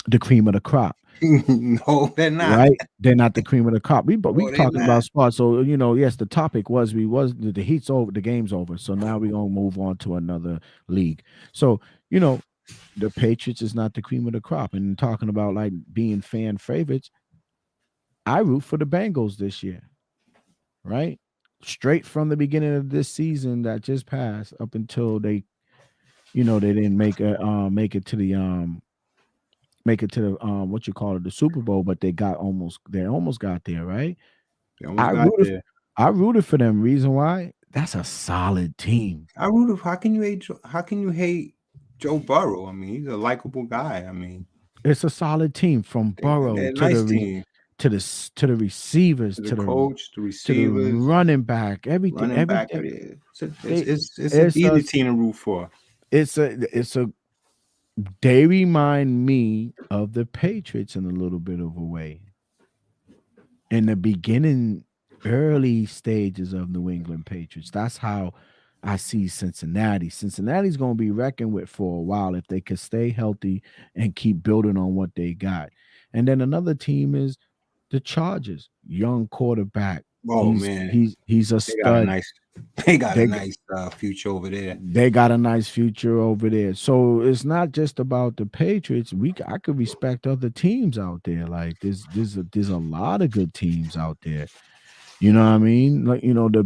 the cream of the crop. No, they're not. Right? They're not the cream of the crop. We they're talking not. about sports. So, yes, the topic was the heat's over, the game's over. So now we're gonna move on to another league. So, the Patriots is not the cream of the crop. And talking about like being fan favorites, I root for the Bengals this year. Right? Straight from the beginning of this season that just passed up until they didn't make it to the what you call it, the Super Bowl, but they almost got there, right? I rooted for them. Reason why? That's a solid team. I rooted. How can you hate Joe Burrow? I mean, he's a likable guy. I mean, it's a solid team from Burrow to the receivers, to the coach, the receivers, to the running back, everything. It's an easy team to root for. They remind me of the Patriots in a little bit of a way. In the beginning, early stages of New England Patriots. That's how I see Cincinnati. Cincinnati's going to be reckoned with for a while if they could stay healthy and keep building on what they got. And then another team is the Chargers. Young quarterback. Oh, man. He's a stud. They got a nice future over there. They got a nice future over there. So it's not just about the Patriots. I could respect other teams out there. Like there's a lot of good teams out there. You know what I mean? Like, the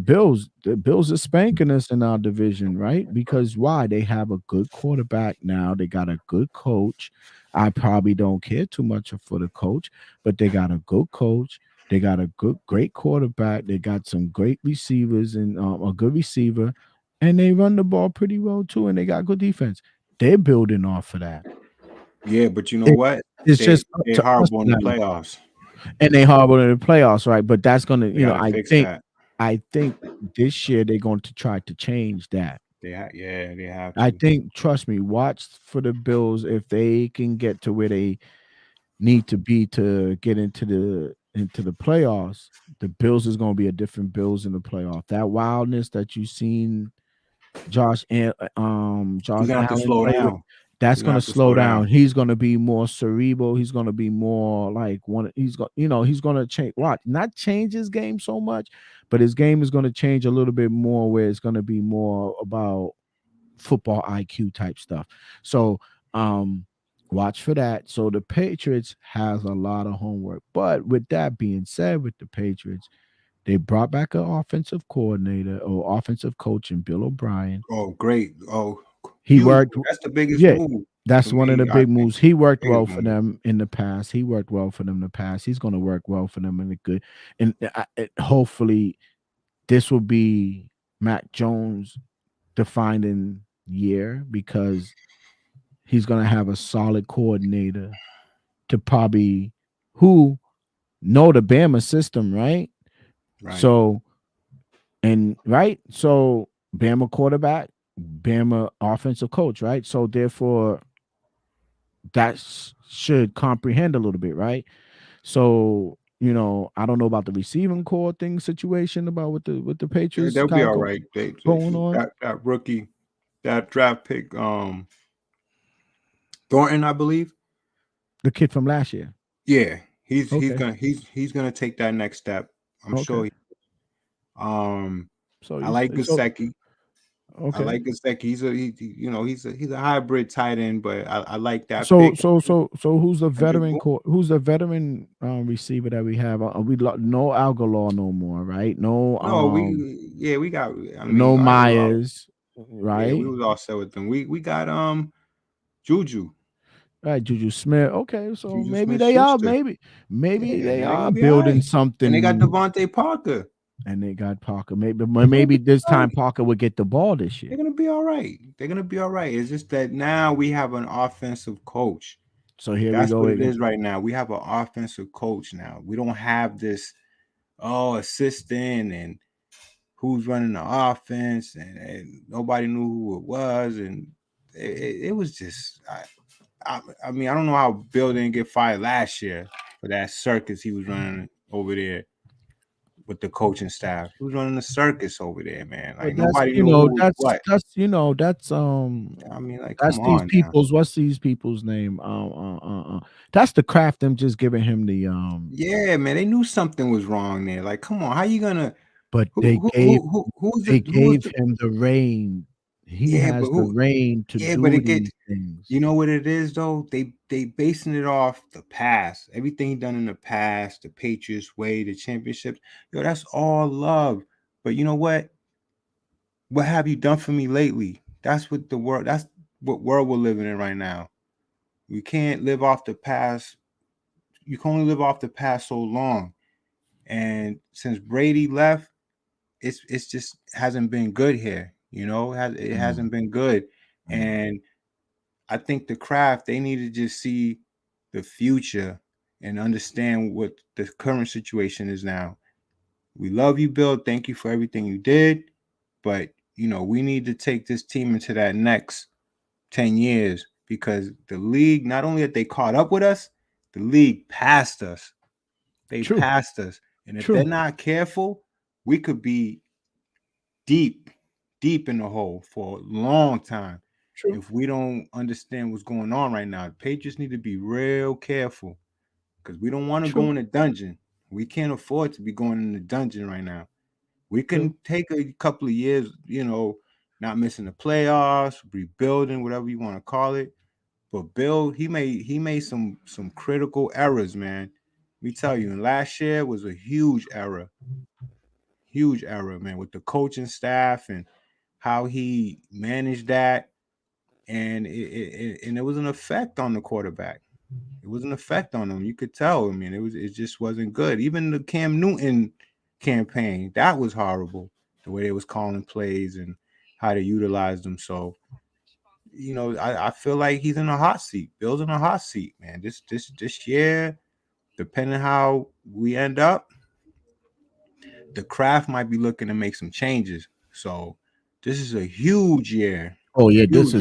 Bills are spanking us in our division, right? Because why? They have a good quarterback now. They got a good coach. I probably don't care too much for the coach, but they got a good coach. They got a great quarterback. They got some great receivers and a good receiver, and they run the ball pretty well too. And they got good defense. They're building off of that. Yeah, but you know what? They're horrible in the playoffs. And they horrible in the playoffs, right? But that's gonna, I think this year they're going to try to change that. They have to. I think, trust me, watch for the Bills if they can get to where they need to be to get into the playoffs. The Bills is going to be a different Bills in the playoff. That wildness that you've seen Josh Allen have to slow down. That's going to slow down. He's going to be more cerebral. He's going to be more like he's going to change. Not change his game so much, but his game is going to change a little bit more, where it's going to be more about football IQ type stuff. So, watch for that. So the Patriots has a lot of homework. But with that being said, with the Patriots, They brought back an offensive coordinator or offensive coach in Bill O'Brien. Oh, great. Oh, He huge. worked. That's the biggest Yeah, move for that's one of me. the I big think moves. He worked well biggest for move. them in the past. He worked well for them in the past. He's going to work well for them in the good. And hopefully, this will be Mac Jones' defining year because he's going to have a solid coordinator to probably who know the Bama system, right? Right. So so Bama quarterback, Bama offensive coach, right? So therefore, that should comprehend a little bit, right? So I don't know about the receiving core thing situation about with the Yeah, Patriots they'll be got all right. going on. That rookie, that draft pick, Thornton, I believe. The kid from last year. Yeah, he's Okay. gonna take that next step. I'm Okay. sure. So I like Gesicki. I okay. like Gesicki. He's a hybrid tight end, but I like that So pick. who's the veteran Eligible. who's the veteran receiver that we have? No Algalaw no more, right? No No, we got. I mean, no Aguilar, Myers, yeah, we right? was all set with them. We got Juju, Right, Juju Smith. Okay, so Juju maybe Smith they are Schuster. maybe Yeah, they they're are gonna be all building right. And they got something, Devontae Parker. and they got Parker. Maybe They're gonna be this all right. time Parker would get the ball this They're year. gonna be all right. They're gonna be all right. It's just that now we have an offensive coach. So here we That's go what it again. is right now. We have an offensive coach now. We don't have this assistant and who's running the offense and nobody knew who it was, and it was just I mean, I don't know how Bill didn't get fired last year for that circus he was running over there with the coaching staff. He was running a circus over there, man. Like But that's nobody knew who was that's what. that's I mean, like, that's come these on now. people's what's these people's name? That's the craft them just giving him the Yeah, man, they knew something was wrong there. Like, come on, how you gonna but who's they who's gave the him the reign. He yeah, but has the who reign to yeah, but do it get these things. you know what it is though? They basing it off the past. Everything he done in the past, the Patriots way, the championships. Yo, that's all love. But you know what? What have you done for me lately? That's what world we're living in right now. We can't live off the past. You can only live off the past so long. And since Brady left, it's just hasn't been good here. It hasn't been good. And I think the craft, they need to just see the future and understand what the current situation is now. We love you, Bill. Thank you for everything you did. But, we need to take this team into that next 10 years because the league, not only that they caught up with us, the league passed us. They True, passed us. And if they're true, not careful, we could be deep, deep in the hole for a long time. true, If we don't understand what's going on right now, the Patriots need to be real careful because we don't want to true, go in a dungeon. We can't afford to be going in the dungeon right now. We true. can take a couple of years, not missing the playoffs, rebuilding, whatever you want to call it. But Bill, he made some critical errors, man. We tell you, and last year was a huge error, man, with the coaching staff and how he managed that, and it was an effect on the quarterback. It was an effect on him. You could tell. I mean, it just wasn't good. Even the Cam Newton campaign, that was horrible. The way they was calling plays and how they utilized them. So, I feel like he's in a hot seat. Bill's in a hot seat, man. This year, depending how we end up, the craft might be looking to make some changes. So, this is a huge year. Oh yeah, Huge year. this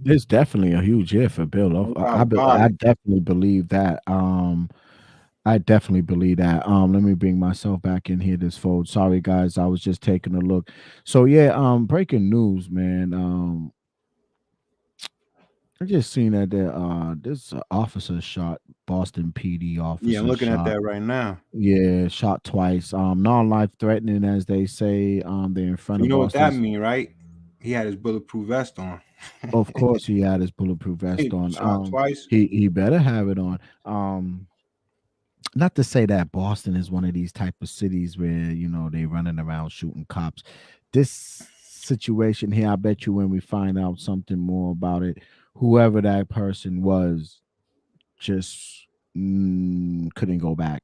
is definitely a huge year for Bill. No doubt about I it. definitely believe that. I definitely believe that. Let me bring myself back in here this fold. Sorry guys, I was just taking a look. So yeah, breaking news, man. I just seen that this officer shot Boston PD Yeah, I'm officer looking at shot. that right now. Yeah, shot twice. Non-life threatening as they say. They're in front You of know what that Boston's. mean, right? He had his bulletproof vest on. Of course, he had his bulletproof vest on. Shot twice. He better have it on. not to say that Boston is one of these type of cities where they running around shooting cops. This situation here, I bet you when we find out something more about it, whoever that person was just couldn't go back.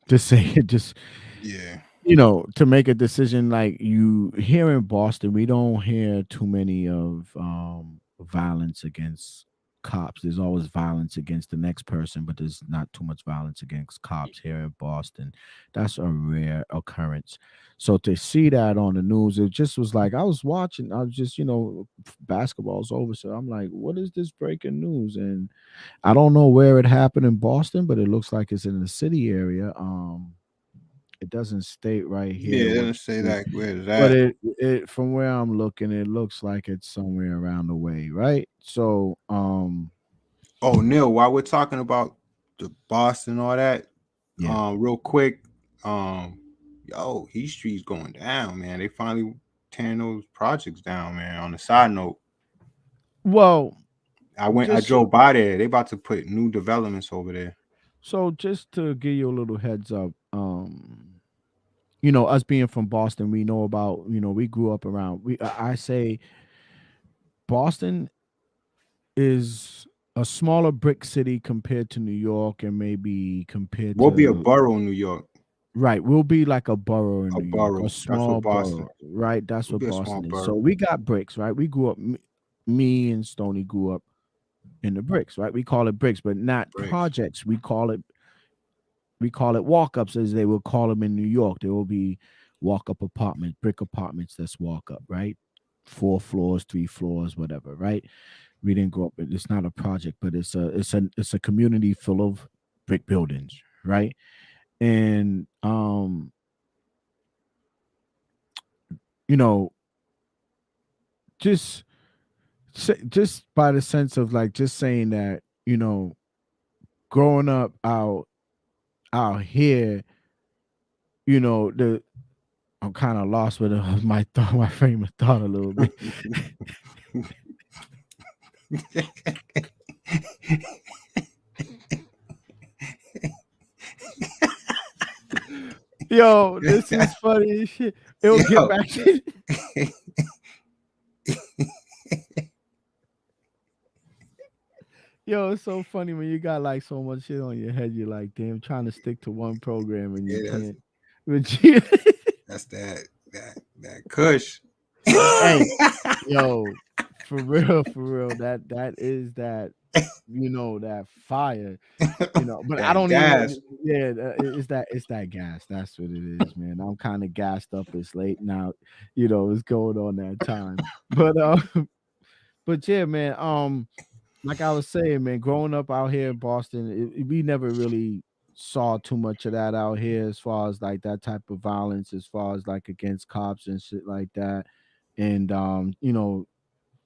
Just say it, just Yeah. to make a decision. Like, you here in Boston, we don't hear too many of violence against cops. There's always violence against the next person, but there's not too much violence against cops here in Boston. That's a rare occurrence. So to see that on the news, it just was like, I was watching, I was just, basketball's over. So I'm like, what is this breaking news? And I don't know where it happened in Boston, but it looks like it's in the city area. It doesn't state right Yeah, here it what doesn't say city, that where it's but at. it from where I'm looking, it looks like it's somewhere around the way, right? So Oh, Neil, while we're talking about the Boston and all that, yeah. real quick, yo, East Street's going down, man. They finally tearing those projects down, man. On a side note, Well, I just drove by there. They about to put new developments over there. so just to give you a little heads up, us being from Boston, we know about, we grew up around, I say Boston is a smaller brick city compared to New York, and maybe compared We'll be a to, borough in New York. right, we'll be like a borough in A New York, a borough. That's small what Boston. borough, right? That's We'll what be a small Boston is. So borough. we got bricks, right? We grew up, me and Stony grew up in the bricks, right? We call it bricks, but not Bricks. projects. We call it walk-ups, as they will call them in New York. There will be walk-up apartments, brick apartments that's walk-up, right? 4 floors, 3 floors, whatever, right? We didn't grow up. It's not a project, but it's a community full of brick buildings, right? And you know, just just by the sense of like just saying that, growing up out here, the I'm kind of lost with my thought, my frame of thought a little bit. Yo, this is funny as shit. It'll get Yo. back to Yo, it's so funny when you got like so much shit on your head. You're like, damn, trying to stick to one program and you Yeah, can't. But you, that's that Kush. hey, yo, for real, that is that, that fire, But I That don't gas. even. Yeah, it's that gas. That's what it is, man. I'm kind of gassed up. It's late now, it's going on that time. But but yeah, man. Like I was saying, man, growing up out here in Boston, we never really saw too much of that out here, as far as like that type of violence, as far as like against cops and shit like that. And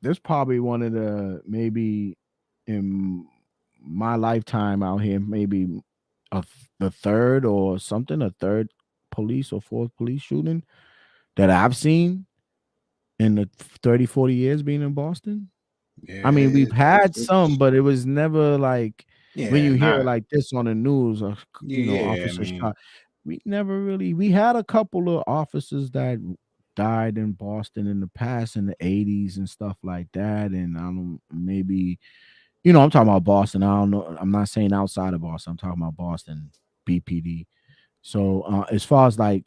there's probably one of the, maybe in my lifetime out here, maybe the third or something, a third police or fourth police shooting that I've seen in the 30, 40 years being in Boston. Yeah, I mean, we've had it's some, but it was never like when yeah, you hear not like this on the news, or yeah. I officer mean, shot. We never really. We had a couple of officers that died in Boston in the past, in the '80s and stuff like that. And I don't, maybe, I'm talking about Boston. I don't know. I'm not saying outside of Boston. I'm talking about Boston BPD. So as far as like,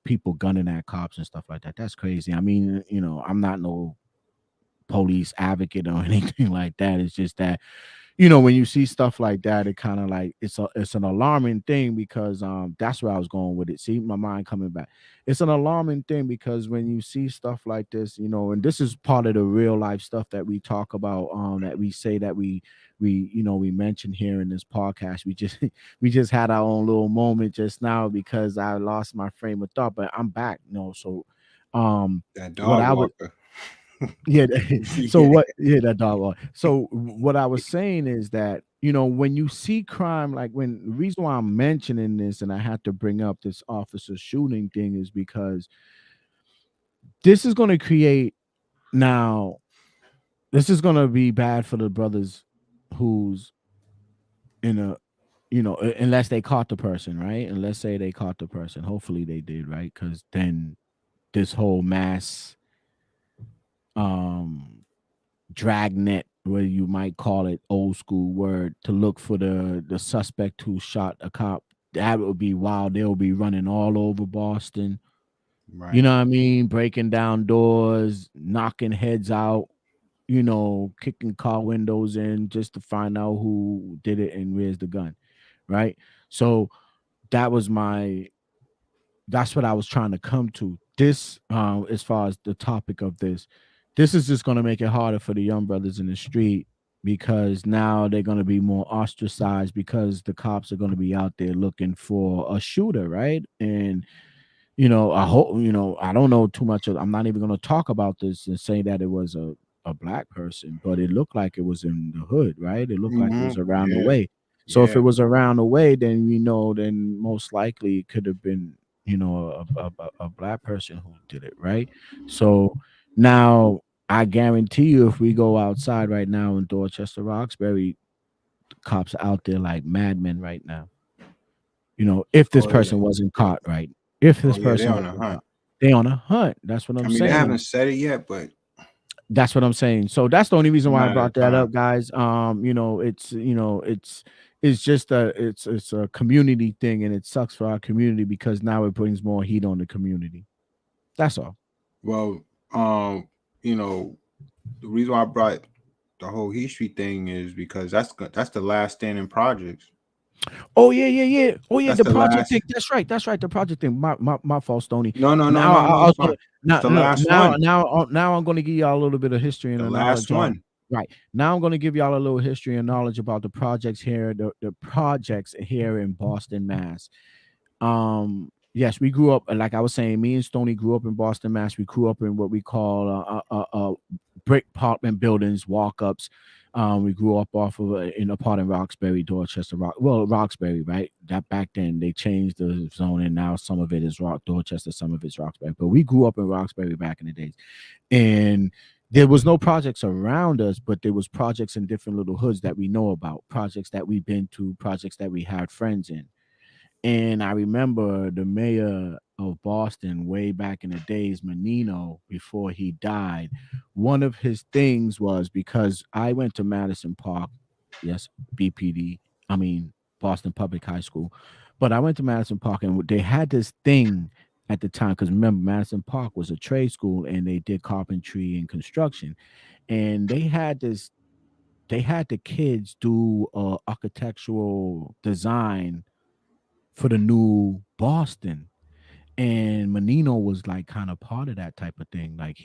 people gunning at cops and stuff like that, that's crazy. I mean, I'm not no police advocate or anything like that. It's just that, when you see stuff like that, it kind of like it's an alarming thing, because that's where I was going with it. See, my mind coming back. It's an alarming thing because when you see stuff like this, and this is part of the real life stuff that we talk about, that we say that we mention here in this podcast. We just we just had our own little moment just now because I lost my frame of thought, but I'm back. So that what dog I would walker. yeah. So what? Yeah, that dog. So what I was saying is that, when you see crime, like when the reason why I'm mentioning this and I had to bring up this officer shooting thing is because this is going to create now. This is going to be bad for the brothers who's in a unless they caught the person, right? And let's say they caught the person. Hopefully they did, right? Because then this whole mass dragnet, where you might call it old school word, to look for the suspect who shot a cop, that would be wild. They'll be running all over Boston. Right. You know what I mean? Breaking down doors, knocking heads out, kicking car windows in just to find out who did it and where's the gun, right? So that's what I was trying to come to. This, as far as the topic of this is just going to make it harder for the young brothers in the street, because now they're going to be more ostracized because the cops are going to be out there looking for a shooter, right? And I hope, I don't know too much. I'm not even going to talk about this and say that it was a black person, but it looked like it was in the hood, right? It looked like it was around the way. So if it was around the way, then then most likely it could have been, a black person who did it, right? So now I guarantee you, if we go outside right now in Dorchester, Roxbury, cops are out there like madmen right now. If this person wasn't caught, right? If this person they're on a hunt. They on a hunt. That's what I'm saying. They haven't said it yet, but that's what I'm saying. So that's the only reason why I brought that up, guys. It's just it's a community thing, and it sucks for our community because now it brings more heat on the community. That's all. Well, the reason why I brought the whole history thing is because that's the last standing projects. Oh yeah. Oh yeah, the project thing. That's right. The project thing. My fault, Stoney. No. Now I'm going to give y'all a little bit of history and knowledge. Right. Now I'm going to give y'all a little history and knowledge about the projects here, the projects here in Boston, Mass. Yes, we grew up, like I was saying, me and Stoney grew up in Boston, Mass. We grew up in what we call brick apartment buildings, walk-ups. We grew up off of in a part in Roxbury, Dorchester, Roxbury, right? That back then they changed the zone, and now some of it is Dorchester, some of it's Roxbury. But we grew up in Roxbury back in the days, and there was no projects around us, but there was projects in different little hoods that we know about, projects that we've been to, projects that we had friends in. And I remember the mayor of Boston way back in the days, Menino, before he died, one of his things was, because I went to Madison Park, yes, Boston Public High School, but I went to Madison Park, and they had this thing at the time, because remember, Madison Park was a trade school, and they did carpentry and construction, and they had the kids do architectural design for the new Boston, and Menino was like kind of part of that type of thing. Like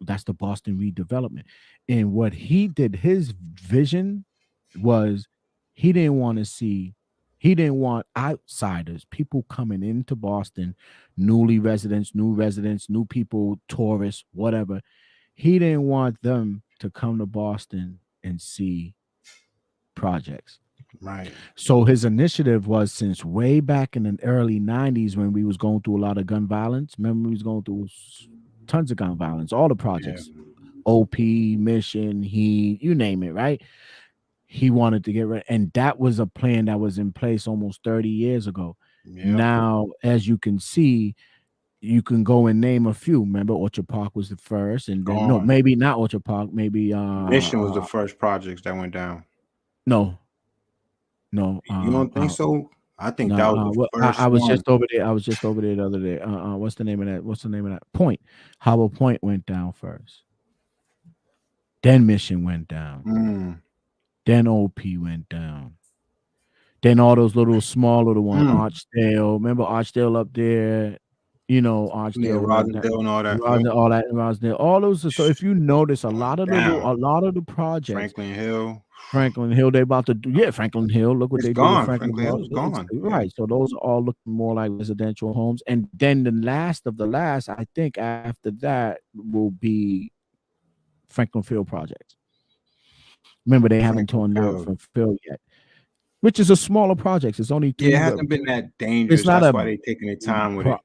that's the Boston redevelopment. And what he did, his vision was, he didn't want outsiders, people coming into Boston, new residents, new people, tourists, whatever. He didn't want them to come to Boston and see projects. Right. So his initiative was, since way back in the early 90s, when we was going through a lot of gun violence. Remember, we was going through tons of gun violence, all the projects, OP, Mission, you name it, right? He wanted to get rid, and that was a plan that was in place almost 30 years ago. Yep. Now, as you can see, you can go and name a few. Remember, Orchard Park was the first, and then no, maybe not Orchard Park, maybe Mission was the first projects that went down. No, you don't think so? I think that was the first. I was just over there. The other day. What's the name of that? Point. Howell Point went down first. Then Mission went down. Then OP went down. Then all those small little ones. Archdale. Remember Archdale up there? Archdale, Rosendale, and all that. Rosendale. All those. So if you notice, a lot of the projects. Franklin Hill, they about to do. Franklin Hill. Look what they did with Franklin Hill. It's gone. Right. So those are all looking more like residential homes. And then the last of the last, I think after that will be Franklin Field projects. Remember, they haven't torn down from Phil yet. which is a smaller project. It's only three. Yeah, it hasn't been that dangerous. It's not That's a why they're taking their time with it.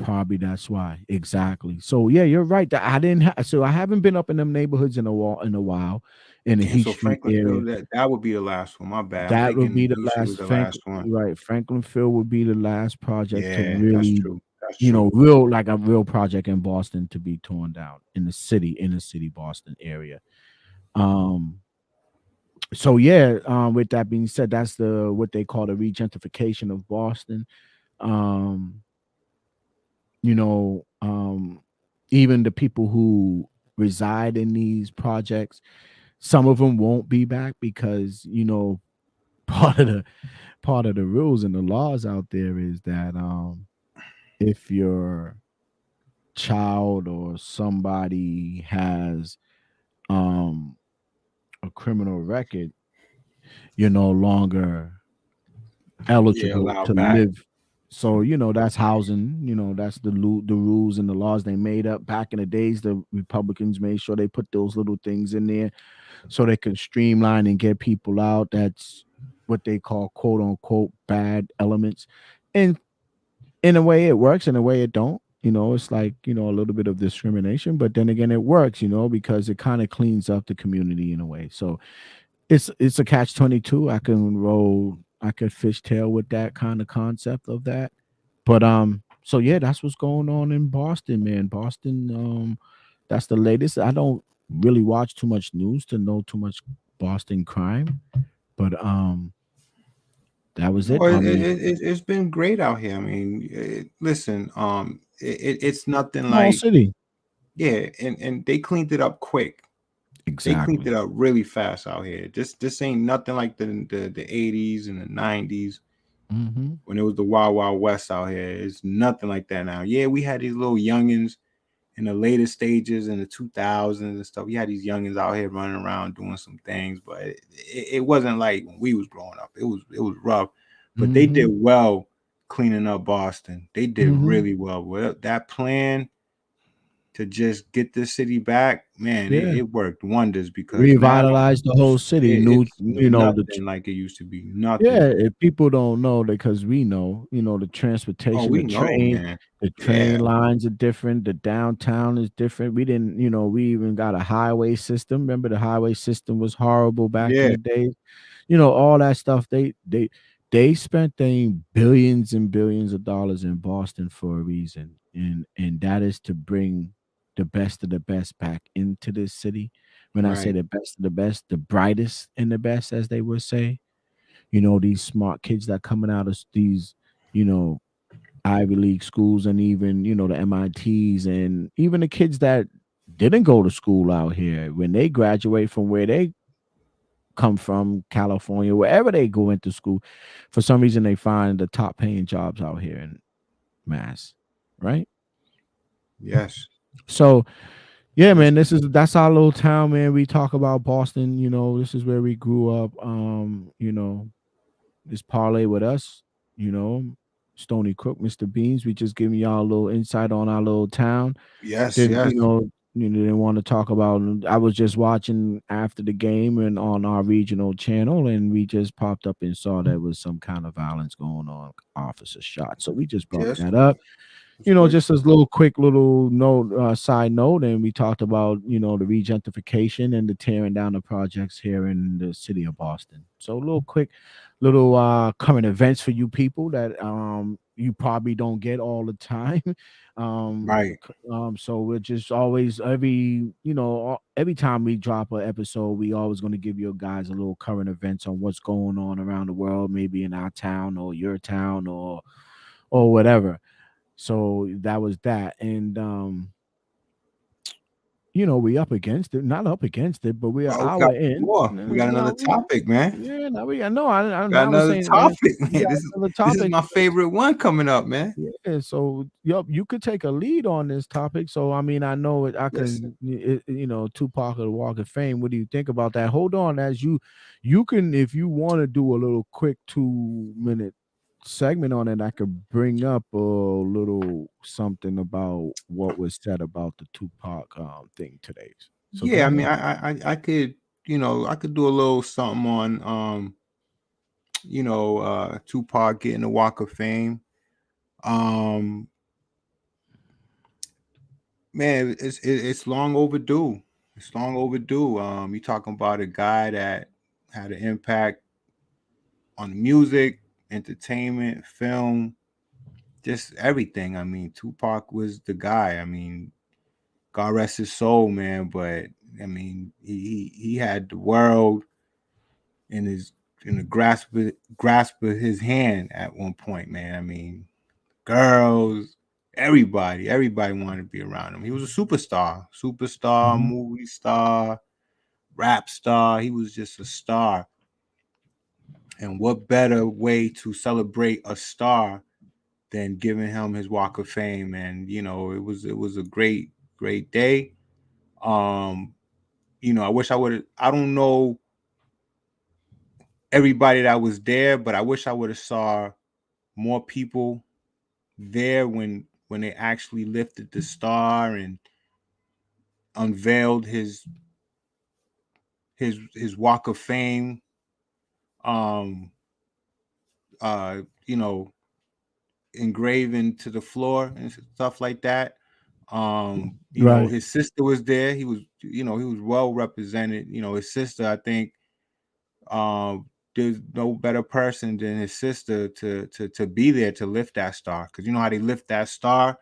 Probably that's why. Exactly. So yeah, you're right. I didn't. So I haven't been up in them neighborhoods in a while in the Damn, Heat so Street area. Franklinfield, that would be the last one. My bad. I'm That would be thinking the Heat Street was last. the last one. Right. Franklinfield would be the last project to Yeah, really, that's true. That's true. real like a real project in Boston to be torn down in the city, Boston area. So yeah, with that being said, that's what they call the regentrification of Boston. You know, even the people who reside in these projects, some of them won't be back because part of the rules and the laws out there is that if your child or somebody has a criminal record, you're no longer eligible allowed to back. live. So that's housing. That's the rules and the laws they made up back in the days. The Republicans made sure they put those little things in there so they could streamline and get people out. That's what they call quote unquote bad elements. And in a way it works, in a way it don't. It's like a little bit of discrimination, but then again it works, because it kind of cleans up the community in a way. So it's a catch-22. I could fishtail with that kind of concept of that. But so yeah, that's what's going on in Boston, man. Boston, that's the latest. I don't really watch too much news to know too much Boston crime, but that was it. Well, it's been great out here. I mean, listen, it's nothing small like city. Yeah, and they cleaned it up quick. They cleaned it up really fast out here. This ain't nothing like the 80s and the 90s when it was the Wild Wild West out here. It's nothing like that now. Yeah, we had these little youngins in the later stages in the 2000s and stuff. We had these youngins out here running around doing some things, but it wasn't like when we was growing up. It was rough, but they did well cleaning up Boston. They did really well. Well, that plan to just get this city back, man, it worked wonders because revitalized the whole city. It's nothing like it used to be. Nothing. Yeah, if people don't know, because we know, the transportation, we know, man. The train lines are different. The downtown is different. We didn't, we even got a highway system. Remember, the highway system was horrible back in the days. All that stuff. They spent billions and billions of dollars in Boston for a reason, and that is to bring the best of the best back into this city. When I say the best of the best, the brightest and the best, as they would say, these smart kids that coming out of these, Ivy League schools, and even, the MITs, and even the kids that didn't go to school out here, when they graduate from where they come from, California, wherever they go into school, for some reason they find the top paying jobs out here in Mass, right? Yes. So yeah, man, that's our little town, man. We talk about Boston, this is where we grew up. This Parlay with us, Stony Crook, Mr. Beans. We just giving y'all a little insight on our little town. Yes, then, yes. Didn't want to talk about. I was just watching after the game and on our regional channel, and we just popped up and saw there was some kind of violence going on, officer shot. So we just brought that up. Just as quick little note, side note, and we talked about the regentrification and the tearing down the projects here in the city of Boston. So a little quick current events for you people that you probably don't get all the time. Right. So we're just always every time we drop an episode, we always going to give you guys a little current events on what's going on around the world, maybe in our town or your town or whatever. So that was that. And we up against it, not up against it, but we are hour in. We got another topic, man. Yeah, now we got I got another topic, man. This is my favorite one coming up, man. Yeah, so you could take a lead on this topic. So I mean, I know I can, Tupac of the Walk of Fame. What do you think about that? Hold on, as you can, if you want to do a little quick 2-minute segment on it, I could bring up a little something about what was said about the Tupac thing today. So I mean, I could, I could do a little something on Tupac getting the Walk of Fame. Man, it's long overdue. It's long overdue. You talking about a guy that had an impact on music, entertainment, film, just everything. I mean, Tupac was the guy. I mean, God rest his soul, man. But I mean, he had the world in the grasp of his hand at one point, man. I mean, girls, everybody wanted to be around him. He was a superstar, movie star, rap star. He was just a star. And what better way to celebrate a star than giving him his Walk of Fame? And it was a great day. I wish I would. I don't know everybody that was there, but I wish I would have saw more people there when they actually lifted the star and unveiled his Walk of Fame. Engraven to the floor and stuff like that. His sister was there. He was well represented. His sister, I think, there's no better person than his sister to be there to lift that star. Because you know how they lift that star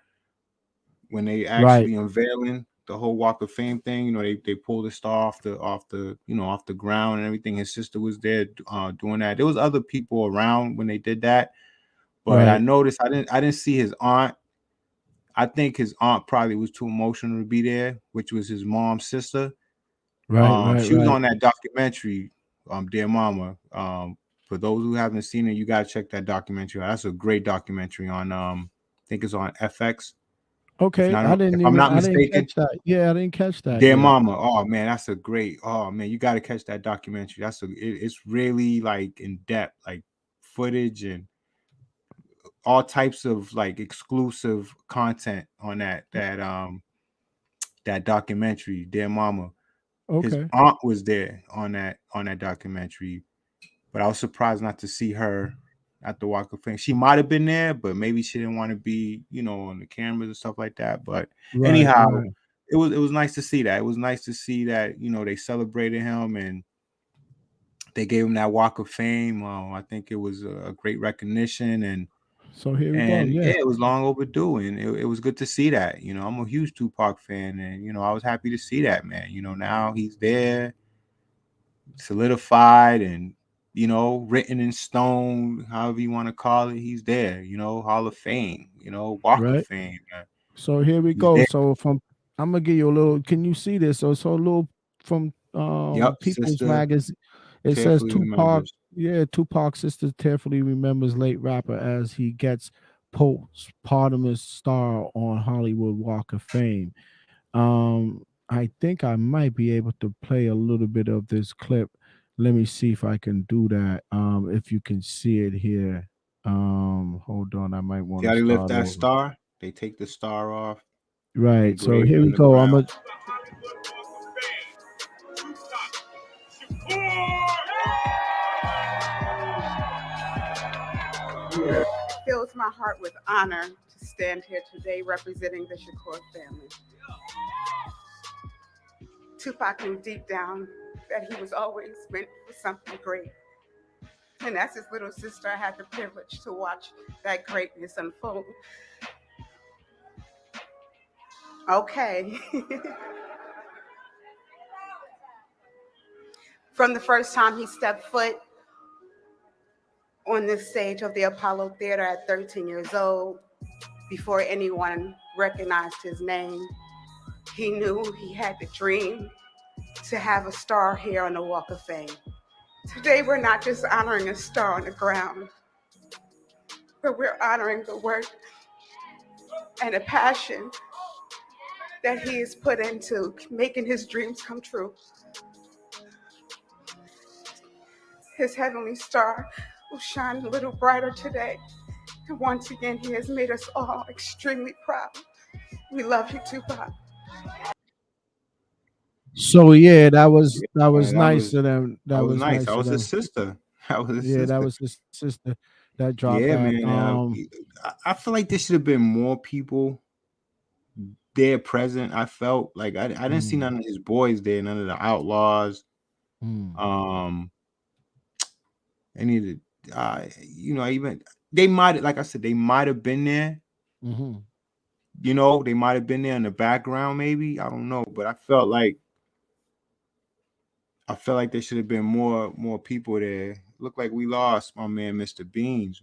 when they actually unveiling the whole Walk of Fame thing. They pull the star off the ground and everything. His sister was there doing that. There was other people around when they did that, but I noticed I didn't see his aunt. I think his aunt probably was too emotional to be there, which was his mom's sister. She was on that documentary, Dear Mama. For those who haven't seen it, you gotta check that documentary out. That's a great documentary on I think it's on FX. Okay, I didn't catch that. Yeah, I didn't catch that. Dear Mama. Oh man, that's a great. Oh man, you got to catch that documentary. It's really like in depth, like footage and all types of like exclusive content on that documentary. Dear Mama. Okay. His aunt was there on that documentary, but I was surprised not to see her at the Walk of Fame. She might have been there, but maybe she didn't want to be, on the cameras and stuff like that. But anyhow, it was nice to see that. It was nice to see that, they celebrated him and they gave him that Walk of Fame. I think it was a great recognition, and so here we go. Yeah, it was long overdue, and it was good to see that. I'm a huge Tupac fan, and I was happy to see that, man. Now he's there, solidified, and written in stone, however you want to call it. He's there, Hall of Fame, Walk of Fame. So here we go. There. So I'm gonna give you a little. Can you see this? So a little from People's Magazine. It says Tupac. Remembers. Yeah, Tupac's sister tearfully remembers late rapper as he gets posthumous star on Hollywood Walk of Fame. I think I might be able to play a little bit of this clip. Let me see if I can do that. If you can see it here. Hold on, I might want to lift that star. They take the star off. Right. So here we go. I'm It fills my heart with honor to stand here today representing the Shakur family. Tupac knew deep down that he was always meant for something great. And as his little sister, I had the privilege to watch that greatness unfold. Okay. From the first time he stepped foot on the stage of the Apollo Theater at 13 years old, before anyone recognized his name, he knew he had the dream to have a star here on the Walk of Fame. Today, we're not just honoring a star on the ground, but we're honoring the work and the passion that he has put into making his dreams come true. His heavenly star will shine a little brighter today. And once again, he has made us all extremely proud. We love you, Tupac. So yeah, that was nice of them. That was nice. That was his sister. That was his Yeah, that sister. was his sister that dropped Yeah, back. man. I feel like there should have been more people there present. I felt like I didn't see none of his boys there, none of the Outlaws. Any of the even they might, like I said, they might have been there. They might have been there in the background, maybe. I don't know, but I felt like there should have been more people there. Looked like we lost my man, Mr. Beans.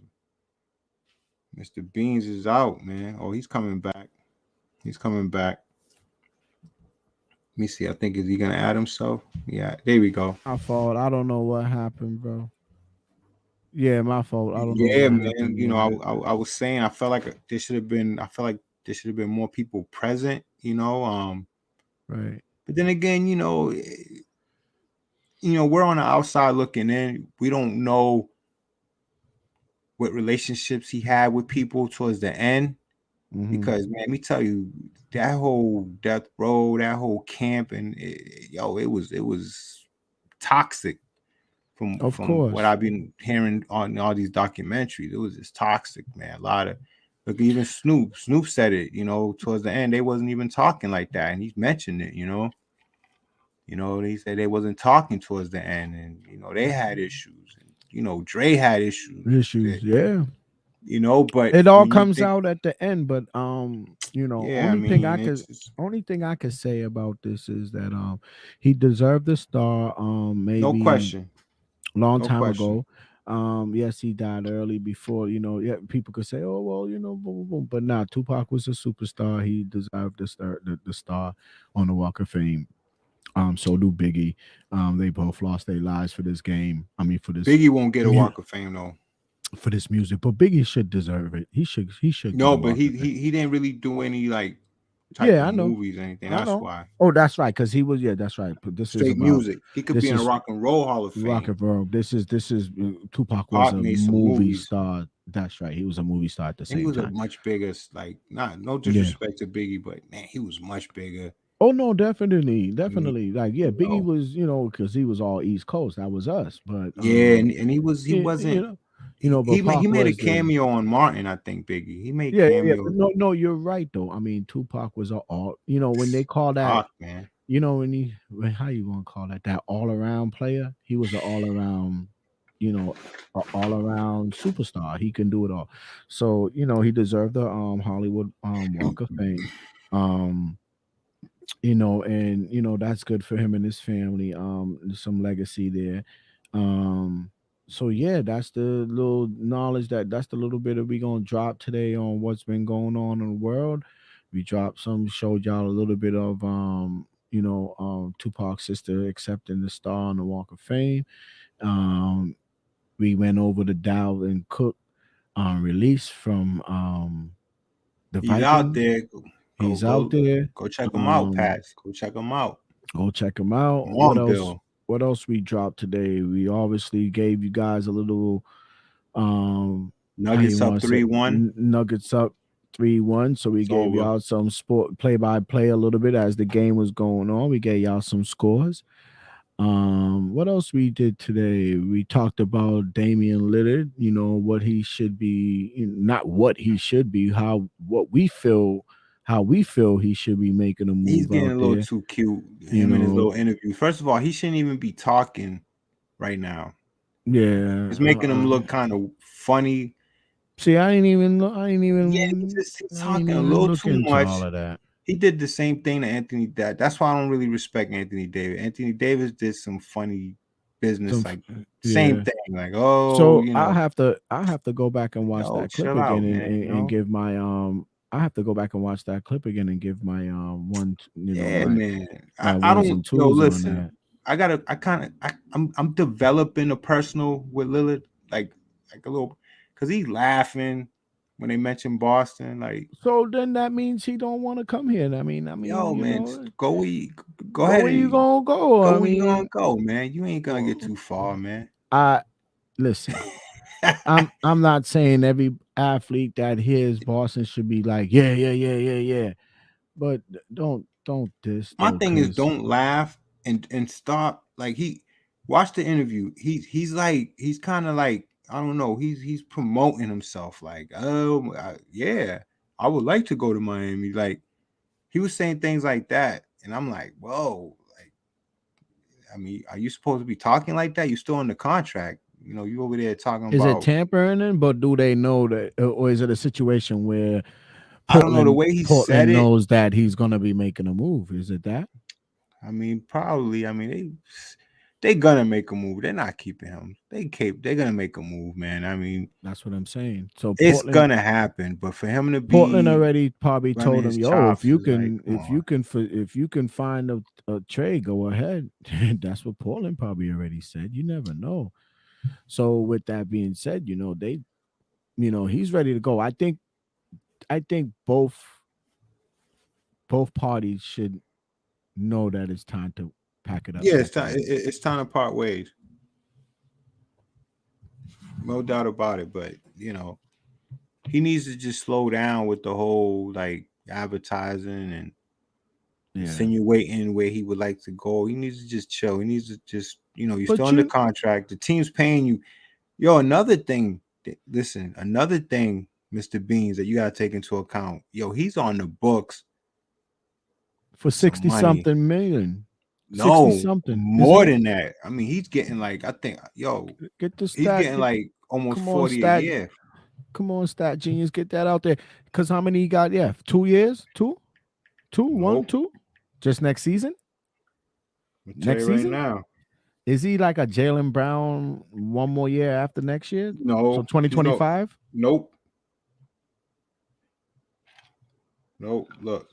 Mr. Beans is out, man. Oh, he's coming back. He's coming back. Let me see. I think, is he gonna add himself? Yeah, there we go. My fault. I don't know what happened, bro. Yeah, my fault. I don't know Yeah, what man. happened. I was saying I felt like there should have been. I felt like there should have been more people present. Right. But then again, we're on the outside looking in. We don't know what relationships he had with people towards the end. Because, man, let me tell you, that whole death row, that whole camp, and it was toxic from what I've been hearing on all these documentaries. It was just toxic, man. A lot of, look, even Snoop said it, towards the end, they wasn't even talking like that, and he's mentioned it, they said they wasn't talking towards the end, and they had issues, and Dre had issues, Yeah. But it all comes out at the end. But yeah, only thing I could say about this is that he deserved the star. Maybe no question, long time ago. Yes, he died early before, yeah, people could say, oh, well, boom, boom, boom. But nah, Tupac was a superstar. He deserved the star on the Walk of Fame. So do Biggie. They both lost their lives for this game. I mean, for this. Biggie won't get a Walk of Fame though. For this music, but Biggie should deserve it. He should. No, but he didn't really do any type of movies or anything. That's why. Oh, that's right. Because he was. Yeah, that's right. But this straight is about music. He could be in a Rock and Roll Hall of Fame. Rock and Roll. This is Tupac was a movie star. That's right. He was a movie star at the same time. He was a much bigger. No disrespect to Biggie, but man, he was much bigger. Oh no, definitely. Like, yeah, Biggie was, because he was all East Coast. That was us. But yeah, and he wasn't. But he made a cameo on Martin, I think. Biggie. He made cameo. No, you're right though. I mean, Tupac was all. When they call that, man. How you gonna call that all around player? He was an all around, an all around superstar. He can do it all. So he deserved the Hollywood Walk of Fame. And that's good for him and his family. There's some legacy there. So yeah, that's the little knowledge that's the little bit that we gonna drop today on what's been going on in the world. We showed y'all a little bit of Tupac's sister accepting the star on the Walk of Fame. We went over the Dalvin Cook release from the Vikings. He's out there. He's out there. Go check him out, Pats. Go check him out. Go check him out. What else we dropped today? We obviously gave you guys a little Nuggets up 3-1. Nuggets up 3-1. So we gave y'all some sport play-by-play a little bit as the game was going on. We gave y'all some scores. What else we did today? We talked about Damian Lillard, what he should be, not what he should be, how we feel he should be making a move. He's getting a little too cute. Him in his little interview. First of all, he shouldn't even be talking right now. Yeah, it's making him look kind of funny. See, I ain't even. Yeah, he's talking a little too much. All of that. He did the same thing to Anthony. That's why I don't really respect Anthony Davis. Anthony Davis did some funny business, same thing. Like, so I have to go back and watch that clip again and give my I have to go back and watch that clip again and give my one. Man. I don't. Listen. I'm developing a personal with Lillard, like a little, because he's laughing when they mention Boston. Like, so then that means he don't want to come here. I mean, yo, man, go ahead. Where you gonna go? Go where you gonna go, man. You ain't gonna get too far, man. Listen. I'm not saying every athlete that hears Boston should be like, yeah. But don't diss. My thing is, don't laugh and stop. Like, Watch the interview. He's kind of like, I don't know. He's promoting himself. Like, oh yeah, I would like to go to Miami. Like, he was saying things like that, and I'm like, whoa. Like, I mean, are you supposed to be talking like that? You're still on the contract. You know, you over there talking Is it about. tampering? But do they know that, or is it a situation where I don't know the way he said Portland it. knows that he's gonna be making a move? Is it that? I mean, probably. I mean, they gonna make a move. They're not keeping him. They're gonna make a move, man. I mean, That's what I'm saying. So it's gonna happen. But for him to be Portland already probably running told him, his "Yo, if chops you is like, can, come on. if you can find a trade, go ahead." That's what Portland probably already said. You never know. So with that being said, he's ready to go. I think both parties should know that it's time to pack it up. Yeah, it's time to part ways. No doubt about it. But he needs to just slow down with the whole like advertising and insinuating where he would like to go. He needs to just chill. He needs to just, you're still under contract. The team's paying you. Yo, another thing, Mr. Beans, that you gotta take into account. Yo, he's on the books for 60-something million. No, 60-something. more than that. I mean, he's getting like, I think, get the he's stat. getting like almost 40 stat, a year. Come on, stat genius, get that out there. Because how many he got? Yeah, 2 years? Two? One, two? Just next season? Next season? Right now. Is he like a Jaylen Brown one more year after next year? No. So 2025? Nope. Look.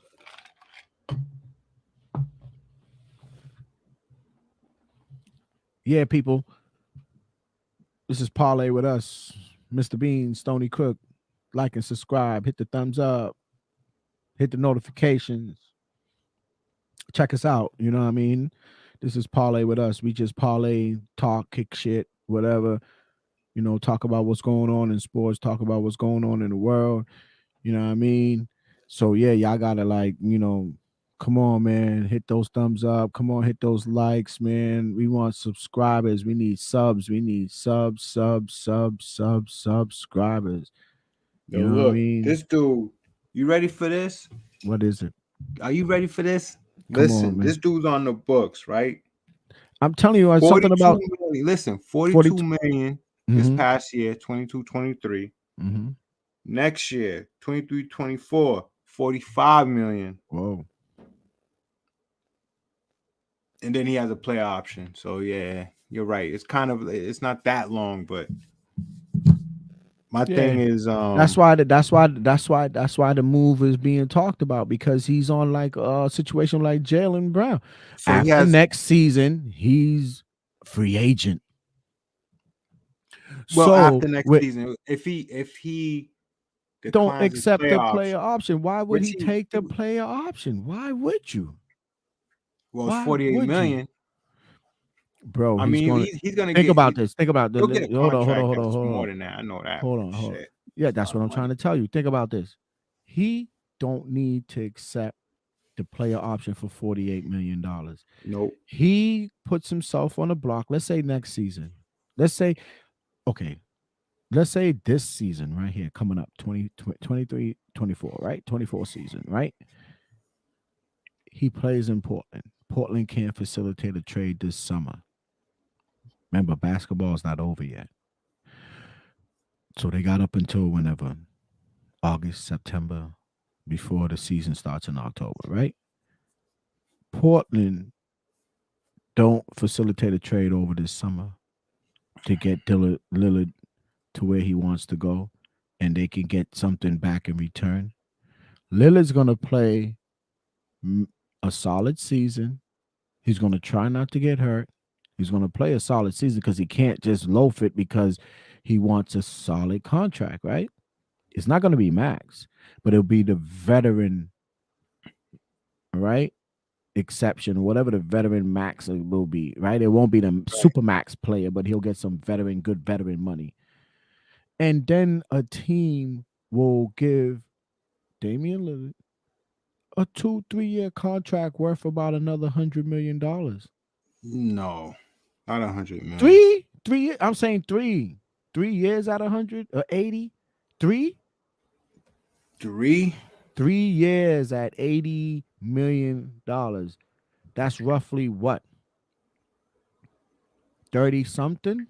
Yeah, people. This is Parlay with us. Mr. Bean, Stony Cook. Like and subscribe. Hit the thumbs up. Hit the notifications. Check us out. You know what I mean? This is Parlay with us. We just parlay, talk, kick shit, whatever. Talk about what's going on in sports, talk about what's going on in the world. You know what I mean? So yeah, y'all gotta come on, man. Hit those thumbs up. Come on, hit those likes, man. We want subscribers. We need subs. We need subscribers. Yo, look, what I mean? This dude, you ready for this? What is it? Are you ready for this? Listen, this dude's on the books, right? I'm telling you, something about million. Listen, 42 million this past year, 22-23. Mm-hmm. Next year, 23-24, 45 million. Whoa. And then he has a player option. So yeah, you're right. It's not that long, but my thing is that's why the move is being talked about, because he's on like a situation like Jaylen Brown. So after next season, he's free agent. Well, after next season, if he don't accept the player option, why would he take the player option? Why would you? Well, it's 48 million. Bro, he's gonna think about this. Think about this. Hold on. More than that. I know that. Hold on. Yeah, that's what I'm trying to tell you. Think about this. He don't need to accept the player option for $48 million. Nope. He puts himself on the block. Let's say next season. Let's say this season right here coming up, 23-24, right? 24 season, right? He plays in Portland. Portland can't facilitate a trade this summer. Remember, basketball is not over yet. So they got up until whenever, August, September, before the season starts in October, right? Portland don't facilitate a trade over this summer to get Lillard to where he wants to go, and they can get something back in return. Lillard's going to play a solid season. He's going to try not to get hurt. He's going to play a solid season because he can't just loaf it because he wants a solid contract, right? It's not going to be max, but it'll be the veteran, right? Exception, whatever the veteran max will be, right? It won't be the super max player, but he'll get some good veteran money. And then a team will give Damian Lillard a 2-3 year contract worth about another $100 million. No, Not 100 million. 3. I'm saying 3. 3 years at 100 or 80. 3. 3. 3 years at $80 million. That's roughly what? 30 something?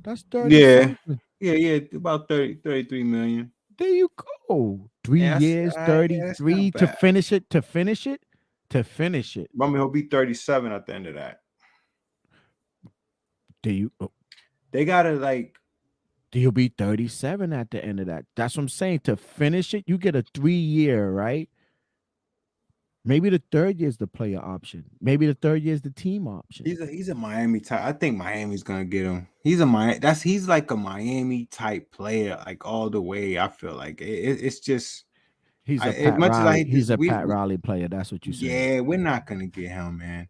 That's 30 Yeah. something. Yeah, about 33 million. There you go. 3 Yeah, that's- years, yeah, 33 that's to not bad. finish it. To finish it. Remember, he'll be 37 at the end of that. They gotta like. He'll be 37 at the end of that. That's what I'm saying. To finish it, you get a 3-year, right? Maybe the third year is the player option. Maybe the third year is the team option. He's a Miami type. I think Miami's gonna get him. He's like a Miami type player, like all the way. I feel like it's just He's a as Pat much as I Riley. hate He's this, a Pat Riley player. That's what you say. Yeah, we're not gonna get him, man.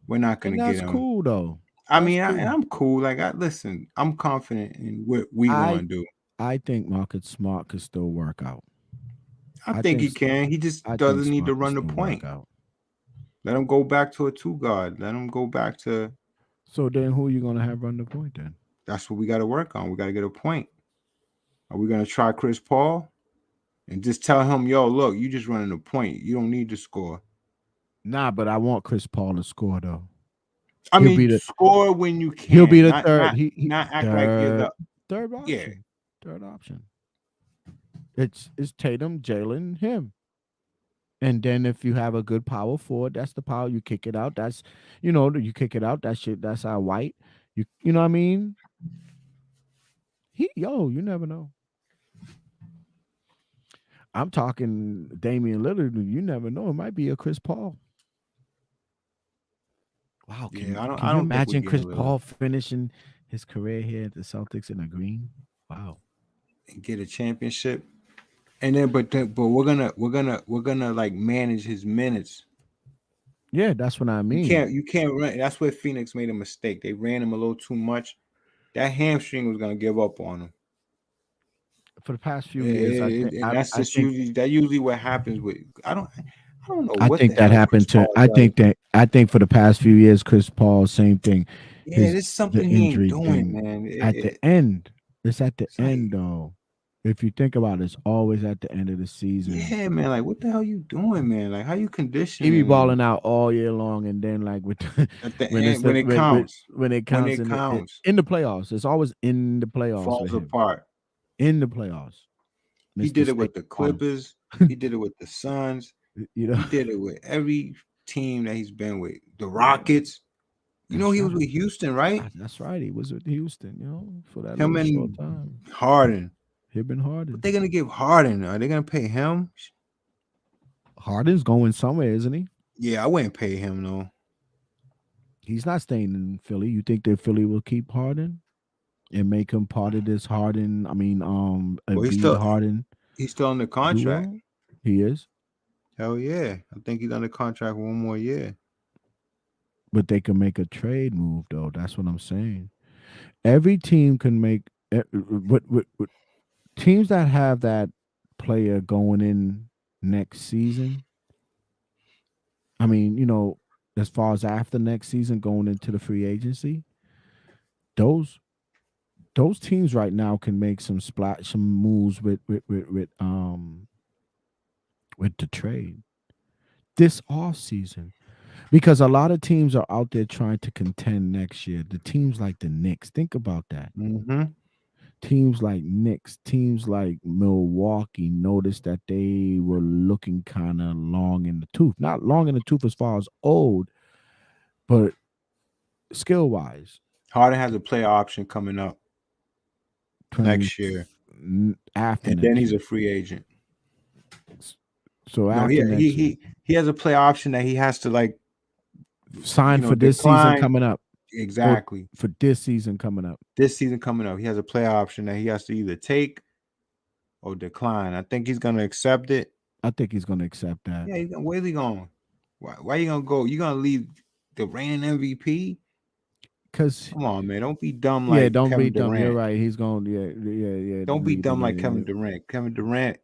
We're not gonna And get that's him. cool though. I That's mean, cool. I'm cool. Like, listen, I'm confident in what we gonna do. I think Marcus Smart could still work out. I think he can. He just doesn't need to run the point. Let him go back to a 2 guard. Let him go back to. So then, who are you gonna have run the point then? That's what we got to work on. We got to get a point. Are we gonna try Chris Paul and just tell him, yo, look, you just running the point. You don't need to score. Nah, but I want Chris Paul to score though. I mean, score when you can. He'll be the third. Not act like you're the third option. Yeah. Third option. It's Tatum, Jalen, him. And then if you have a good power forward, that's the power. You kick it out. That's you kick it out. That shit. That's our White. You know what I mean? You never know. I'm talking Damian Lillard. You never know. It might be a Chris Paul. Wow. Can you imagine Chris Paul finishing his career here at the Celtics in a green? Wow. And get a championship. And then but we're gonna like manage his minutes. Yeah, that's what I mean. You can't run. That's where Phoenix made a mistake. They ran him a little too much. That hamstring was gonna give up on him. For the past few years, usually what happens with. I don't know. I think that happened to. I think for the past few years, Chris Paul, same thing. Yeah, there's something he ain't doing, man. The end. It's at the end though. If you think about it, it's always at the end of the season. Yeah, man. Like, what the hell you doing, man? Like, how you conditioning? He be balling out all year long, and then like with at the end, when it counts in the playoffs, it's always in the playoffs. Falls apart in the playoffs. He did it with the Clippers. He did it with the Suns. He did it with every team that he's been with. The Rockets. He was with Houston, right? That's right. He was with Houston. For that him and short time. Harden. He'd been Harden. What they gonna give Harden? Are they gonna pay him? Harden's going somewhere, isn't he? Yeah, I wouldn't pay him though. He's not staying in Philly. You think that Philly will keep Harden and make him part of this Harden? I mean, Harden. He's still under contract. He is. Hell yeah! I think he's under contract 1 more year. But they can make a trade move though. That's what I'm saying. Every team can make what teams that have that player going in next season. I mean, as far as after next season going into the free agency, those teams right now can make some moves with the trade this off season. Because a lot of teams are out there trying to contend next year. The teams like the Knicks, think about that. Mm-hmm. Teams like Knicks, teams like Milwaukee noticed that they were looking kind of long in the tooth. Not long in the tooth as far as old, but skill-wise. Harden has a player option coming up next year. And then he's a free agent. So after he has a player option that he has to like sign for this season coming up. Exactly. For this season coming up. This season coming up. He has a player option that he has to either take or decline. I think he's going to accept it. I think he's going to accept that. Yeah, where's he going? Why are you going to go? You're going to leave the reigning MVP? Because come on, man. Don't be dumb like don't Kevin be dumb. Durant. You're right. He's going, yeah. Don't be dumb like Kevin Durant. Kevin Durant,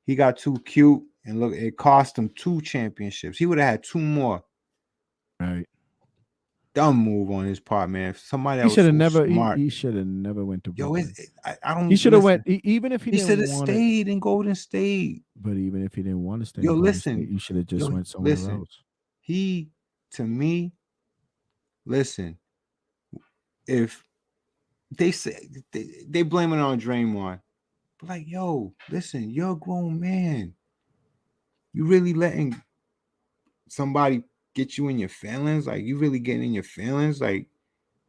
he got too cute. And look, it cost him 2 championships. He would have had 2 more. Right. dumb move on his part, man. Somebody He that was should have so never. smart. He should have never went to Yo, Brooklyn. I don't He should have listen. went. Even if he He should didn't have want it. stayed in Golden State. But even if he didn't want to stay Yo, in Golden listen. State, you should have just Yo, went somewhere listen. else. He, to me, listen. If they say they blame it on Draymond, but like, yo, listen, you're a grown man. You really letting somebody get you in your feelings? Like, you really getting in your feelings? Like,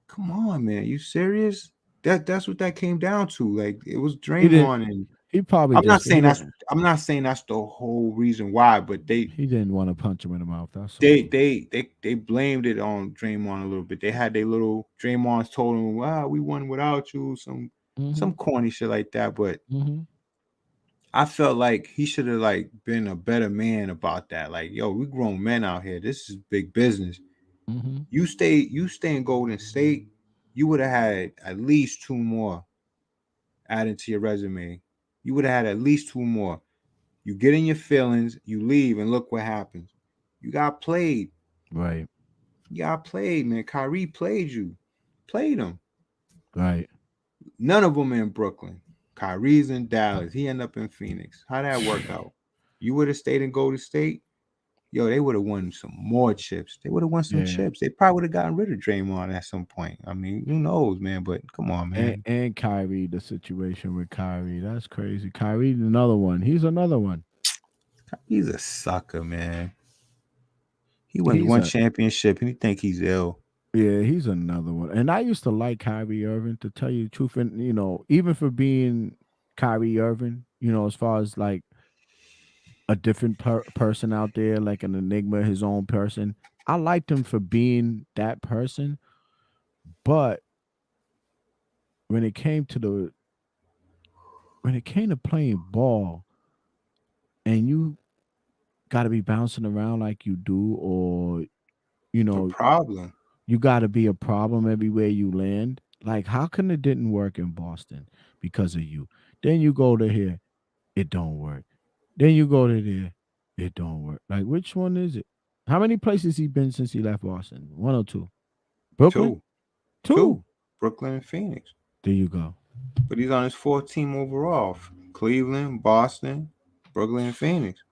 come on, man, you serious? That's what that came down to. Like, it was Draymond, and He probably. I'm not just, saying that's the whole reason why, but he didn't want to punch him in the mouth. That's all. they blamed it on Draymond a little bit. They had their little Draymond's told him, "Wow, we won without you," some corny shit like that. But I felt like he should have like been a better man about that. Like, yo, we grown men out here. This is big business. You stay in Golden State, you would have had at least 2 more added to your resume. You would have had at least 2 more. You get in your feelings, you leave, and look what happens. You got played. Right. You got played, man. Kyrie played you. Played him. Right. None of them in Brooklyn. Kyrie's in Dallas. He ended up in Phoenix. How'd that work out? You would have stayed in Golden State, yo, they would have won some more chips. They would have won some chips. They probably would have gotten rid of Draymond at some point. I mean, who knows, man? But come on, man. And Kyrie, the situation with Kyrie, that's crazy. Kyrie's another one. He's another one. He's a sucker, man. He won one championship and he think he's ill. Yeah, he's another one. And I used to like Kyrie Irving, to tell you the truth. And, you know, even for being Kyrie Irving, you know, as far as like a different person out there, like an enigma, his own person, I liked him for being that person. But when it came to playing ball, and you got to be bouncing around like you do, or, you know, problem. You got to be a problem everywhere you land. Like, how come it didn't work in Boston? Because of you. Then you go to here, it don't work. Then you go to there, it don't work. Like, which one is it? How many places he been since he left Boston? 1 or 2? Brooklyn? Two. Brooklyn and Phoenix. There you go. But he's on his 4th team overall. Cleveland, Boston, Brooklyn, and Phoenix.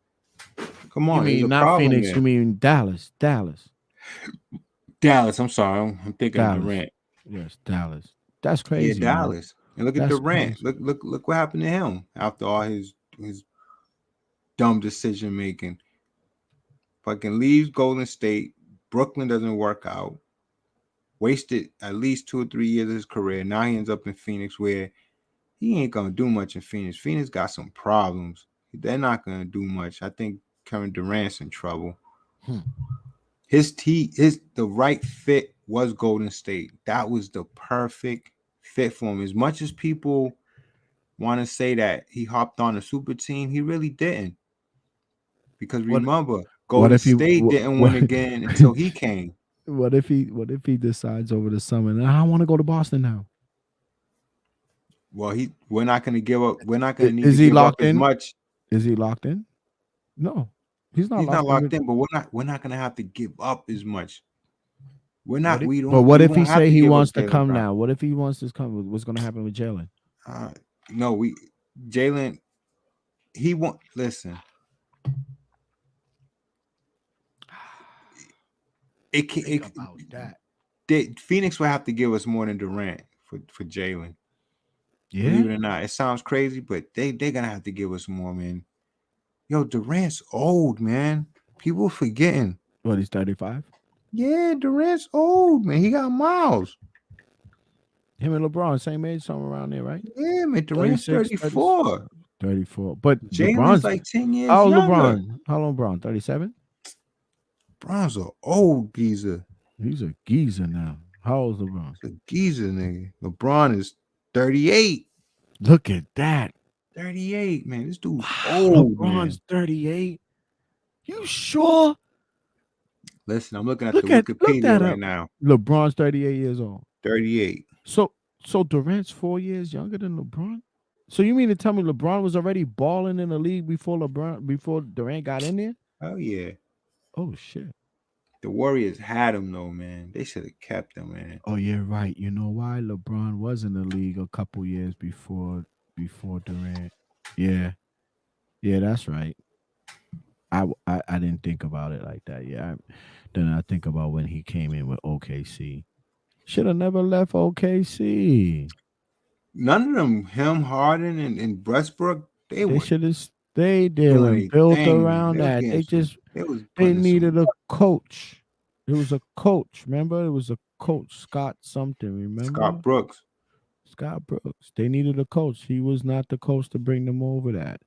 Come on. You mean not Phoenix, there. You mean Dallas. Dallas, I'm sorry. I'm thinking of Durant. Yes, Dallas. That's crazy. Yeah, Dallas. Man. And look at Durant. Crazy. Look what happened to him after all his dumb decision making. Fucking leaves Golden State. Brooklyn doesn't work out. Wasted at least 2 or 3 years of his career. Now he ends up in Phoenix, where he ain't gonna do much in Phoenix. Phoenix got some problems. They're not gonna do much. I think Kevin Durant's in trouble. The right fit was Golden State. That was the perfect fit for him. As much as people want to say that he hopped on a super team, he really didn't. Because remember, Golden State didn't win again until he came. What if he decides over the summer, and I want to go to Boston now? Well, we're not going to give up. We're not going to need to give up as much. Is he locked in? No. He's not locked in, but we're not gonna have to give up as much. We're not. But what if he say he wants to come now? What if he wants to come? What's gonna happen with Jalen? No, Jalen. He won't listen. About that. Phoenix will have to give us more than Durant for Jalen. Yeah. Believe it or not, it sounds crazy, but they're gonna have to give us more, man. Yo, Durant's old, man. People forgetting. What, he's 35? Yeah, Durant's old, man. He got miles. Him and LeBron, same age, somewhere around there, right? Yeah, man. Durant's 34. 34. But Jalen's like 10 years younger. LeBron? How old LeBron? 37? LeBron's an old geezer. He's a geezer now. How old is LeBron? He's a geezer, nigga. LeBron is 38. Look at that. 38, man. This dude's old. LeBron's 38. You sure? Listen, I'm looking at the Wikipedia right now. LeBron's 38 years old. 38. So Durant's 4 years younger than LeBron? So you mean to tell me LeBron was already balling in the league before Durant got in there? Oh yeah. Oh shit. The Warriors had him though, man. They should have kept him, man. Oh, you're right. You know why LeBron was in the league a couple years before Durant. Yeah, yeah, that's right. I didn't think about it like that. Yeah, then I think about when he came in with OKC. Should have never left OKC. None of them, him, Harden, and Westbrook, they They were should have stayed there doing and a built thing, man. around They was that. getting some. They was They putting some. needed a coach. It was a coach. Remember, it was a coach, Scott something. Remember, Scott Brooks. Scott Brooks. They needed a coach. He was not the coach to bring them over that.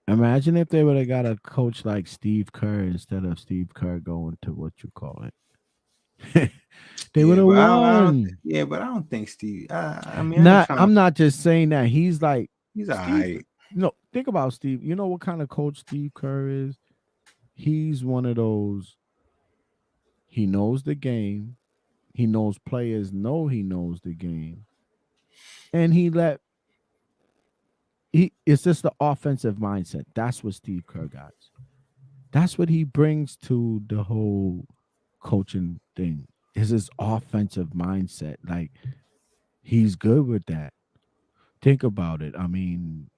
Imagine if they would have got a coach like Steve Kerr instead of Steve Kerr going to what you call it. They would have but won. but I don't think Steve. I mean, I'm not just saying that. He's like He's Steve. alright. No, think about Steve. You know what kind of coach Steve Kerr is? He's one of those. He knows the game. He knows players know he knows the game. And it's just the offensive mindset. That's what Steve Kerr got. That's what he brings to the whole coaching thing. Is his offensive mindset. Like he's good with that. Think about it. I mean,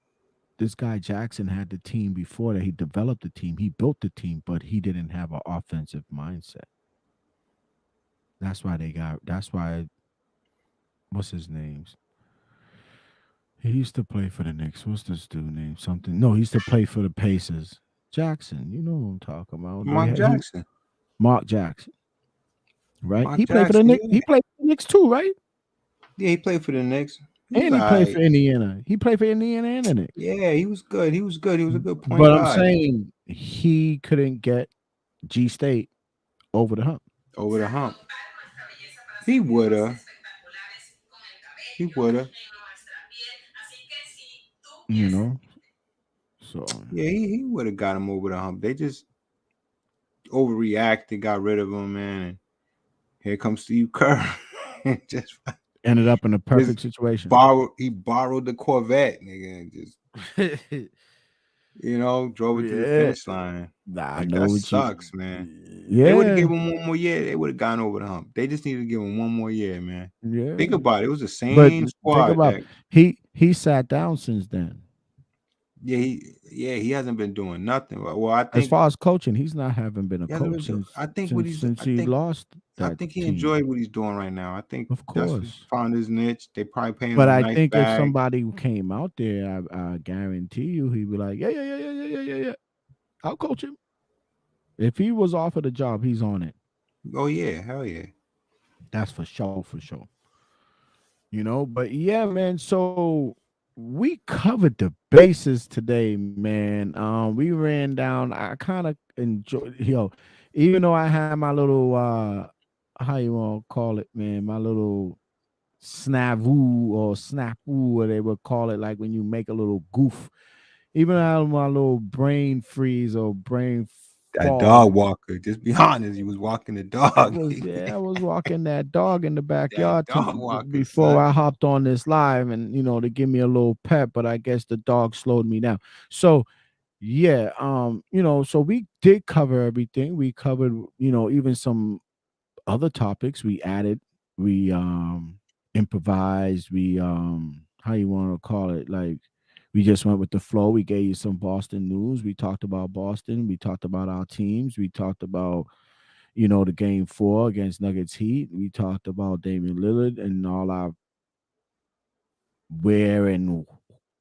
this guy Jackson had the team before that. He developed the team. He built the team, but he didn't have an offensive mindset. That's why what's his name? He used to play for the Knicks. What's this dude name? Something. No, he used to play for the Pacers. Jackson. You know what I'm talking about. Mark Jackson. Right? He played for the Knicks. He played for the Knicks too, right? Yeah, he played for the Knicks. And he played for Indiana. He played for Indiana and the Knicks. Yeah, he was good. He was good. He was a good point guard. But I'm saying he couldn't get G State over the hump. Over the hump. He would have. He would have. You know? So yeah, he would have got him over the hump. They just overreacted, got rid of him, man. And here comes Steve Kerr. Just ended up in a perfect situation. He borrowed the Corvette, nigga, and just drove it to the finish line. That sucks, man. Yeah. They would have given him one more year. They would have gone over the hump. They just needed to give him one more year, man. Yeah. Think about it. It was the same squad. Think about he sat down since then. Yeah, he hasn't been doing nothing. Well, I think as far as coaching, he's not having been a coach since he lost. I think he enjoyed what he's doing right now. I think, of course, he found his niche. They probably paying him. But I think bag. if somebody came out there, I guarantee you, he'd be like, yeah. I'll coach him. If he was offered a job, he's on it. Oh yeah, hell yeah. That's for sure. But yeah, man. So we covered the bases today, man. We ran down. I kind of enjoyed, even though I had my little how you want to call it, man, my little snafu or what they would call it, like when you make a little goof. Even out of my little brain freeze or brain that dog walker. Just be honest, he was walking the dog. I was walking that dog in the backyard before I hopped on this live, and to give me a little pep. But I guess the dog slowed me down. So yeah, so we did cover everything. We covered, even some other topics. We added, we improvised, we how you want to call it, like. We just went with the flow. We gave you some Boston news. We talked about Boston. We talked about our teams. We talked about, the game 4 against Nuggets Heat. We talked about Damian Lillard and all our where and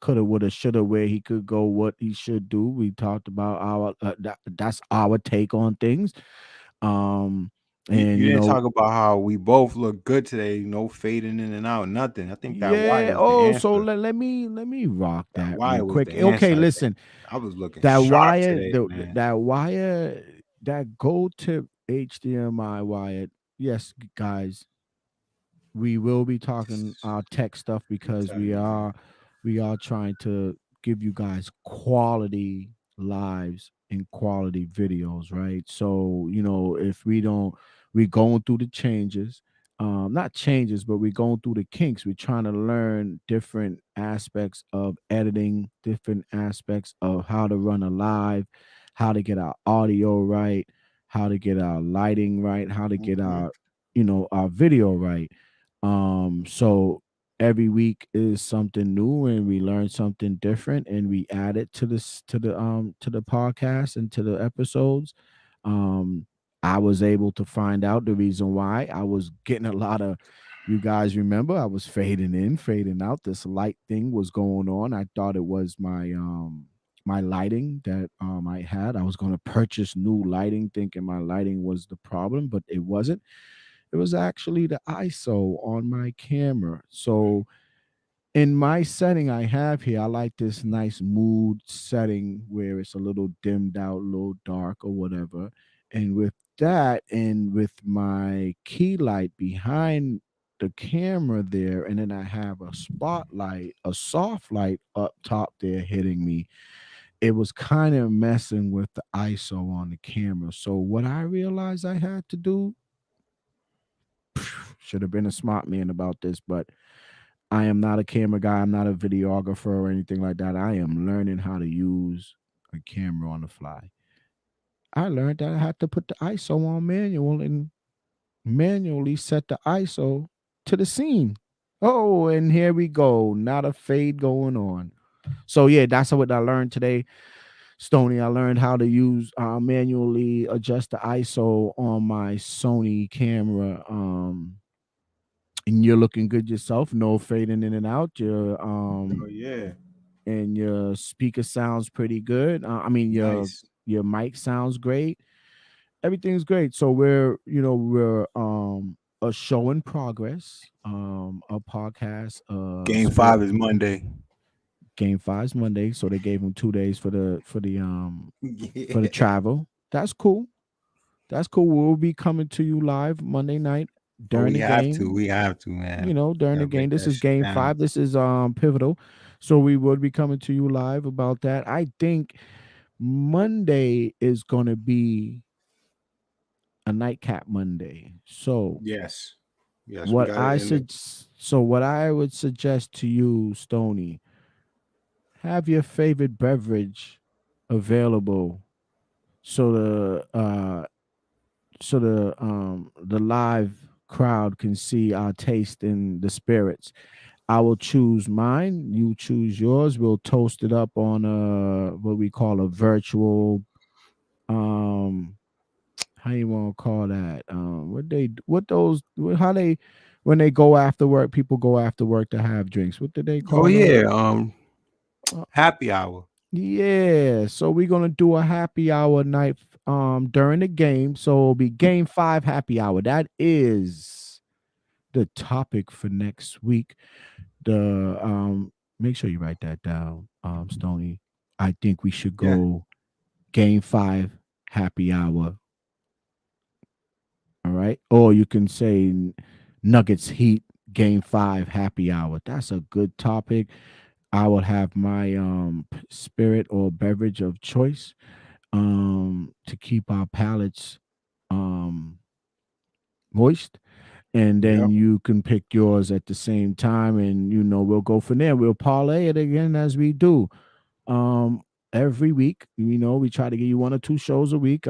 coulda, woulda, shoulda, where he could go, what he should do. We talked about our that's our take on things. And you didn't talk about how we both look good today. No fading in and out, nothing. I think that wire. So let me rock that real quick. Okay, listen. I was looking that sharp wire. Today, that wire, that gold tip HDMI wire. Yes, guys, we will be talking our tech stuff because we are trying to give you guys quality lives and quality videos, right? So if we're going through the changes, not changes, but we're going through the kinks. We're trying to learn different aspects of editing, different aspects of how to run a live, how to get our audio right, how to get our lighting right, how to get Mhm. our, our video right. So every week is something new, and we learn something different, and we add it to this to the podcast and to the episodes. Um, I was able to find out the reason why I was getting a lot of. You guys remember I was fading in, fading out. This light thing was going on. I thought it was my lighting that I had. I was going to purchase new lighting, thinking my lighting was the problem, but it wasn't. It was actually the ISO on my camera. So in my setting I have here, I like this nice mood setting where it's a little dimmed out, a little dark or whatever. And with that, and with my key light behind the camera there, and then I have a spotlight, a soft light up top there hitting me, it was kind of messing with the ISO on the camera. So what I realized I had to do, should have been a smart man about this, but I am not a camera guy. I'm not a videographer or anything like that. I am learning how to use a camera on the fly. I learned that I had to put the ISO on manual and manually set the ISO to the scene. Oh, and here we go. Not a fade going on. So yeah, that's what I learned today. Stony, I learned how to use manually adjust the ISO on my Sony camera. And you're looking good yourself, no fading in and out. Oh yeah, And your speaker sounds pretty good. I mean nice. your mic sounds great. Everything's great. So we're a show in progress, a podcast, Game spirit. 5 is Monday. Game 5's Monday, so they gave him 2 days for the Yeah. travel. That's cool. That's cool. We'll be coming to you live Monday night Oh, during we the have to. game. We have to, man. During the Gotta game. break This that is shit game down. 5. This is pivotal. So we would be coming to you live about that. I think Monday is gonna be a nightcap Monday. So Yes. Yes, we what got it I in it. should so what I would suggest to you, Stony, have your favorite beverage available so the live crowd can see our taste in the spirits. I will choose mine. You choose yours. We'll toast it up on what we call a virtual um how you want to call that? How they when they go after work, people go after work to have drinks. What do they Oh call yeah. uh Happy hour. yeah, so we're gonna do a happy hour night during the game. So it'll be game 5 happy hour. That is the topic for next week. The Make sure you write that down, Stony. I think we should Yeah. go game 5 happy hour. All right. Or you can say Nuggets Heat game 5 happy hour. That's a good topic. I will have my spirit or beverage of choice to keep our palates um moist, and then Yep. you can pick yours at the same time, and we'll go from there. We'll parlay it again as we do um every week. We try to give you 1 or 2 shows a week.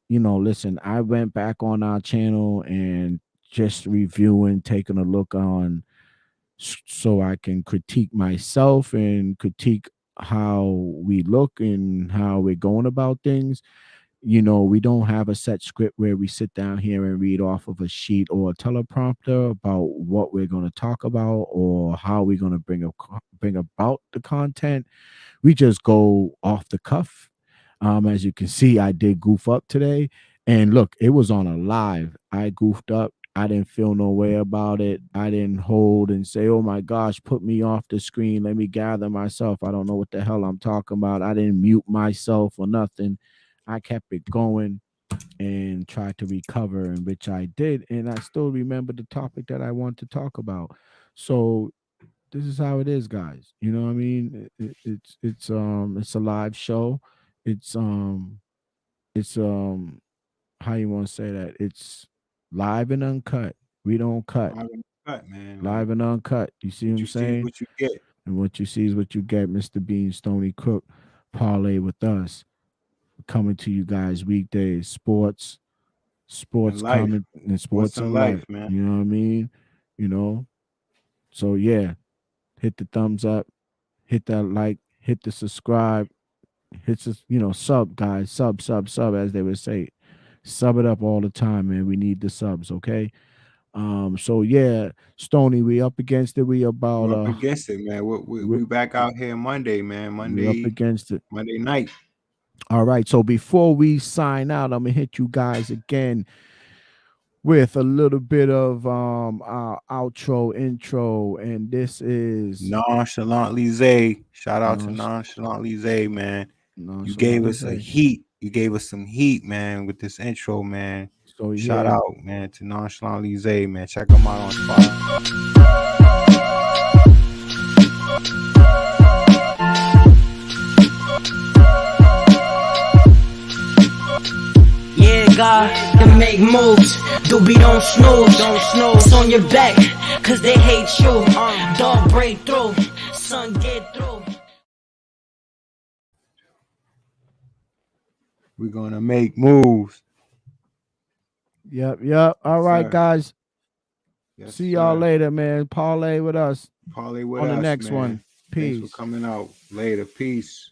Listen, I went back on our channel and just reviewing, taking a look on so I can critique myself and critique how we look and how we're going about things. We don't have a set script where we sit down here and read off of a sheet or a teleprompter about what we're going to talk about or how we're going to bring about the content. We just go off the cuff. As you can see, I did goof up today, and look, it was on a live. I goofed up. I didn't feel no way about it. I didn't hold and say, "Oh my gosh, put me off the screen. Let me gather myself. I don't know what the hell I'm talking about." I didn't mute myself or nothing. I kept it going and tried to recover, in which I did, and I still remember the topic that I want to talk about. So this is how it is, guys. You know what I mean? It's a live show. It's it's how you want to say that? It's live and uncut. We don't cut. Live and cut, man. Live and uncut. You see what What I'm you see is saying? what you get. And what you see is what you get, Mr. Bean, Stony Cook, parlay with us. coming to you guys weekdays. Sports life. comment and Sports sports and and life, life. man. You know what I mean? You know. So yeah, hit the thumbs up, hit that like, hit the subscribe, hit the sub, guys, sub as they would say. Sub it up all the time, man. We need the subs, okay? So yeah, Stony, we up against it. We about We're up against it, man. We back out here Monday, man. we up against it. Monday night. All right. So before we sign out, I'm gonna hit you guys again with a little bit of our outro intro, and this is Nonchalantly Zay. Shout out to Nonchalantly Zay, man. You gave us a heat. You gave us some heat, man, with this intro, man. So shout out, man, to Nonchalantly Zay, man. Check them out on Spotify. Yeah, God, to make moves. Doobie don't snooze. It's on your back, cause they hate you. Dog break through, son get through. We're gonna make moves. Yep. All right, guys. Yes, see y'all later, man. Parlay with us. Parlay with on us the next man. one. Peace. Thanks for coming out. Later. Peace.